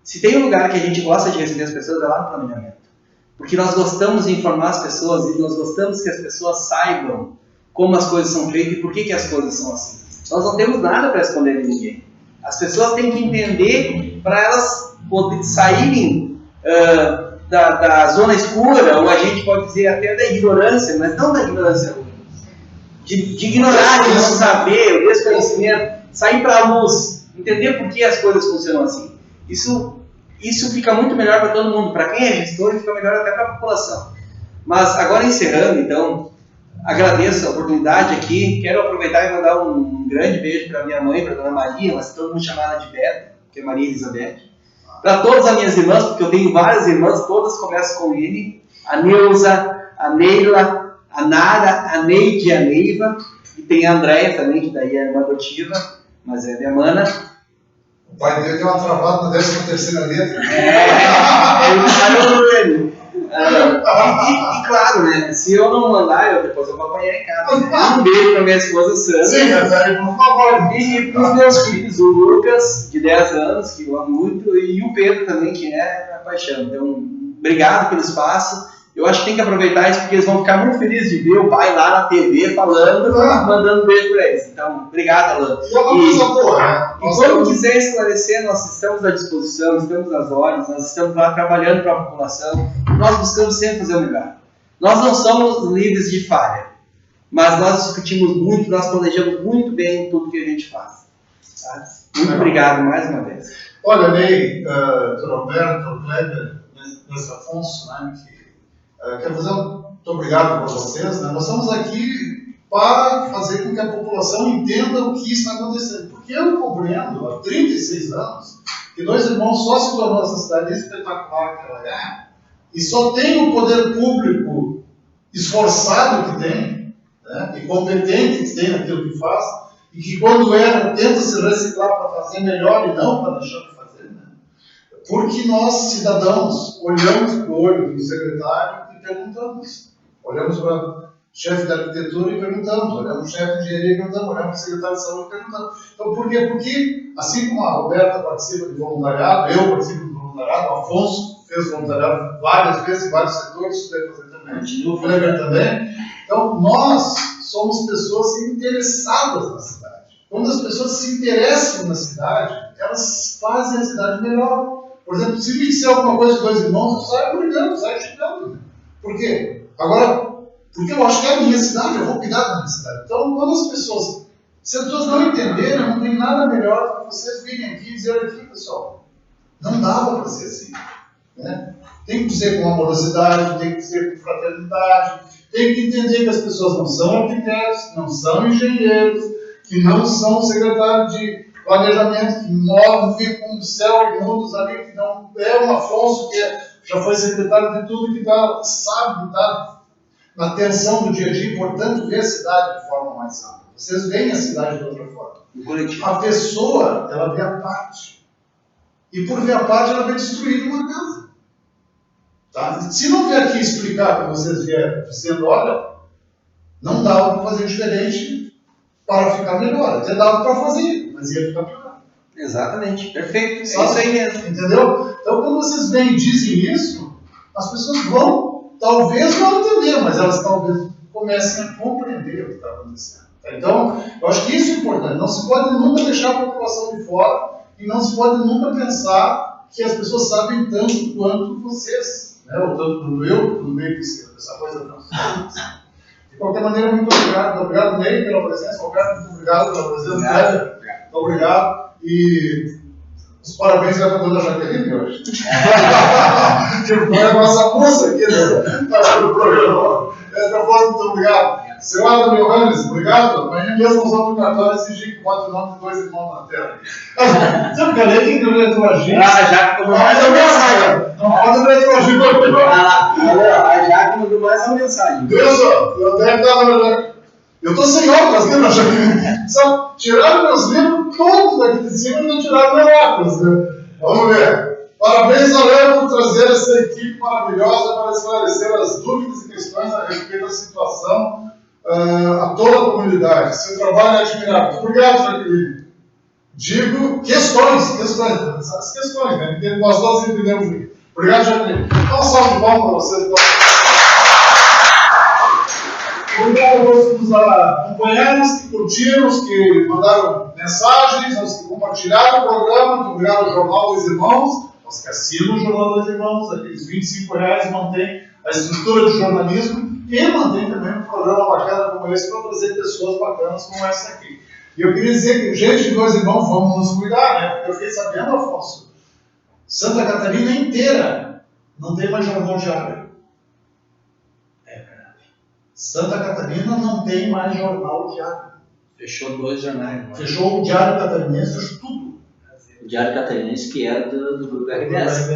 S2: se tem um lugar que a gente gosta de receber as pessoas é lá no planejamento. Porque nós gostamos de informar as pessoas e nós gostamos que as pessoas saibam como as coisas são feitas e por que as coisas são assim. Nós não temos nada para esconder de ninguém. As pessoas têm que entender para elas poderem saírem da zona escura, ou a gente pode dizer até da ignorância, mas não da ignorância ruim. De ignorar, de não saber, o desconhecimento, sair para a luz, entender por que as coisas funcionam assim. Isso fica muito melhor para todo mundo. Para quem é gestor, fica melhor até para a população. Mas agora encerrando, então, agradeço a oportunidade aqui. Quero aproveitar e mandar um grande beijo para minha mãe, para a dona Maria, mas todo mundo chama ela de Beto, que é Maria Elizabeth. Para todas as minhas irmãs, porque eu tenho várias irmãs, todas começam com N. A Neuza, a Neila, a Nara, a Neide e a Neiva. E tem a Andréia também, que daí é irmã adotiva, mas é minha mana.
S1: O pai dele deu uma travada na 13ª letra.
S2: Ele e claro, né? Se eu não mandar, depois eu vou apanhar em casa. Um beijo pra minha esposa Sandra.
S1: Sim, mas aí, por favor.
S2: E pros meus filhos, o Lucas, de 10 anos, que eu amo muito, e o Pedro também, que é minha paixão. Então, obrigado pelo espaço. Eu acho que tem que aproveitar isso, porque eles vão ficar muito felizes de ver o pai lá na TV falando, mandando um beijo para eles. Então, obrigado, Alan.
S1: E é uma coisa boa, né?
S2: E quando quiser esclarecer, nós estamos à disposição, estamos às ordens, nós estamos lá trabalhando para a população. Nós buscamos sempre fazer o melhor. Nós não somos livres de falha, mas nós discutimos muito, nós planejamos muito bem tudo que a gente faz. Tá? Muito obrigado mais uma vez.
S1: Olha, Ney, Roberto, Kleber, Mestre Afonso, né, quero fazer muito obrigado por vocês. Né? Nós estamos aqui para fazer com que a população entenda o que está acontecendo. Porque eu compreendo, há 36 anos, que Dois Irmãos só se tornou essa cidade espetacular que ela é, e só tem o poder público esforçado que tem, né? E competente que tem naquilo que faz, e que quando erra tenta se reciclar para fazer melhor e não para deixar de fazer. Né? Porque nós, cidadãos, olhamos para o olho do secretário e perguntamos. Olhamos para o chefe de arquitetura e perguntamos. Olhamos para o chefe de engenharia e perguntamos. Olhamos para o secretário de saúde e perguntamos. Então, por quê? Porque, assim como a Roberta participa de voluntariado, eu participo de voluntariado, o Afonso fez voluntariado várias vezes em vários setores, isso deve fazer também. O Kleber também. Então, nós somos pessoas interessadas na cidade. Quando as pessoas se interessam na cidade, elas fazem a cidade melhor. Por exemplo, se me disser alguma coisa de dois irmãos, eu saio brigando, saio xingando. Né? Por quê? Agora, porque eu acho que é a minha cidade, eu vou cuidar da minha cidade. Então, quando as pessoas, se as pessoas não entenderem, não tem nada melhor do que vocês virem aqui e dizer aqui, pessoal, não dava para ser assim. Né? Tem que dizer com amorosidade, tem que dizer com fraternidade, tem que entender que as pessoas não são arquitetos, não são engenheiros, que não são secretários de planejamento, que movem com o céu e mundos ali, que não é um Afonso que já foi secretário de tudo, que sabe que está na tensão do dia a dia, portanto, vê a cidade de forma mais ampla. Vocês veem a cidade de outra forma. A pessoa, ela vê a parte. E por ver a parte, ela vê destruir uma casa. Tá? Se não vier aqui explicar para vocês vierem dizendo, olha, não dava para fazer diferente para ficar melhor. Até dava para fazer, mas ia ficar pior.
S2: Exatamente, perfeito. É
S1: Sabe?
S2: isso aí mesmo.
S1: Entendeu? Então, quando vocês vêm e dizem isso, as pessoas vão, talvez não entender, mas elas talvez comecem a compreender o que está acontecendo. Então, eu acho que isso é importante. Não se pode nunca deixar a população de fora e não se pode nunca pensar que as pessoas sabem tanto quanto vocês, né? Ou tanto quanto eu, tudo bem, essa coisa não. De qualquer maneira, muito obrigado. Obrigado, Ney, pela presença. Roberto, muito obrigado pela presença. Muito obrigado. E os parabéns para a dona Jaqueline hoje. Que foi a nossa moça aqui no programa. Muito obrigado. Seu Adam Johannes, obrigado. Amanhã mesmo nós vamos no cartório exigir que bote o nome de dois irmãos na tela. Sabe que a lei tem que ler a tua gente?
S2: Ah, já que mandou mais uma mensagem.
S1: Não pode ler a tua gente.
S2: A Jaque mandou mais uma mensagem.
S1: Deus, eu deve estar na verdade. Eu estou sem óculos, né, Jaqueline? Sabe, tiraram meus livros todos daqui de cima e não tiraram meu óculos, né? Vamos ver. Parabéns ao Léo por trazer essa equipe maravilhosa para esclarecer as dúvidas e questões a respeito da situação a toda a comunidade. Seu trabalho é admirável. Obrigado, Jaqueline. Digo questões, as questões, né? Nós todos entendemos aqui. Obrigado, Jaqueline. Dá um salve de palmas para vocês. Obrigado a todos que nos acompanharam, que curtiram, os que mandaram mensagens, os que compartilharam o programa. Muito obrigado ao Jornal dos Irmãos, aos que assinam o Jornal dos Irmãos. Aqueles R$25 mantém a estrutura do jornalismo e mantém também um programa bacana como esse para trazer pessoas bacanas como essa aqui. E eu queria dizer que, gente de dois irmãos, vamos nos cuidar, né? Porque eu fiquei sabendo, Afonso, Santa Catarina inteira não tem mais jornal diário. Santa Catarina não tem mais jornal diário.
S2: Fechou 2 jornais. Mano.
S1: Fechou o Diário Catarinense, fechou tudo.
S3: O Diário Catarinense, que era do grupo RBS.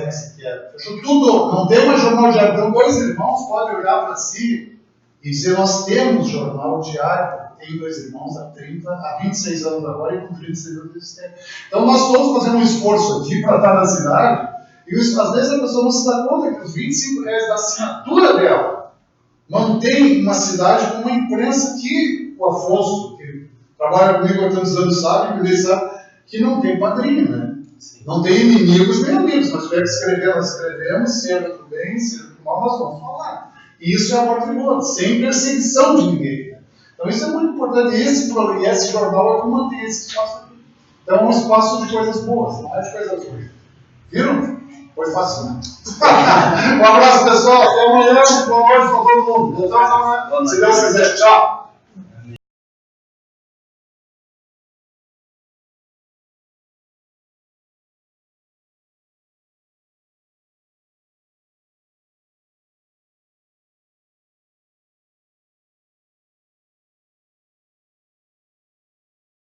S1: Fechou tudo, não tem mais jornal diário. Então, dois irmãos podem olhar para si e dizer: nós temos jornal diário. Tem dois irmãos há 26 anos agora e com 36 anos de existência. Então, nós todos fazemos um esforço aqui para estar na cidade e às vezes a pessoa não se dá conta que os R$25 da assinatura dela mantém uma cidade com uma imprensa que o Afonso, que trabalha comigo há tantos anos, sabe, que ele sabe, que não tem padrinho, né? Sim. Não tem inimigos nem amigos. Nós tivermos que escrever, nós escrevemos, seja do bem, seja do mal, nós vamos falar. E isso é a patrimônio, sem perseguição de ninguém. Né? Então isso é muito importante. E esse jornal é que mantém esse espaço aqui. Então é um espaço de coisas boas, não é de coisas ruins. Viram? Foi fácil, né? Um abraço, pessoal. Até amanhã. Boa noite para todo mundo. Até amanhã. Se Deus quiser. Tchau.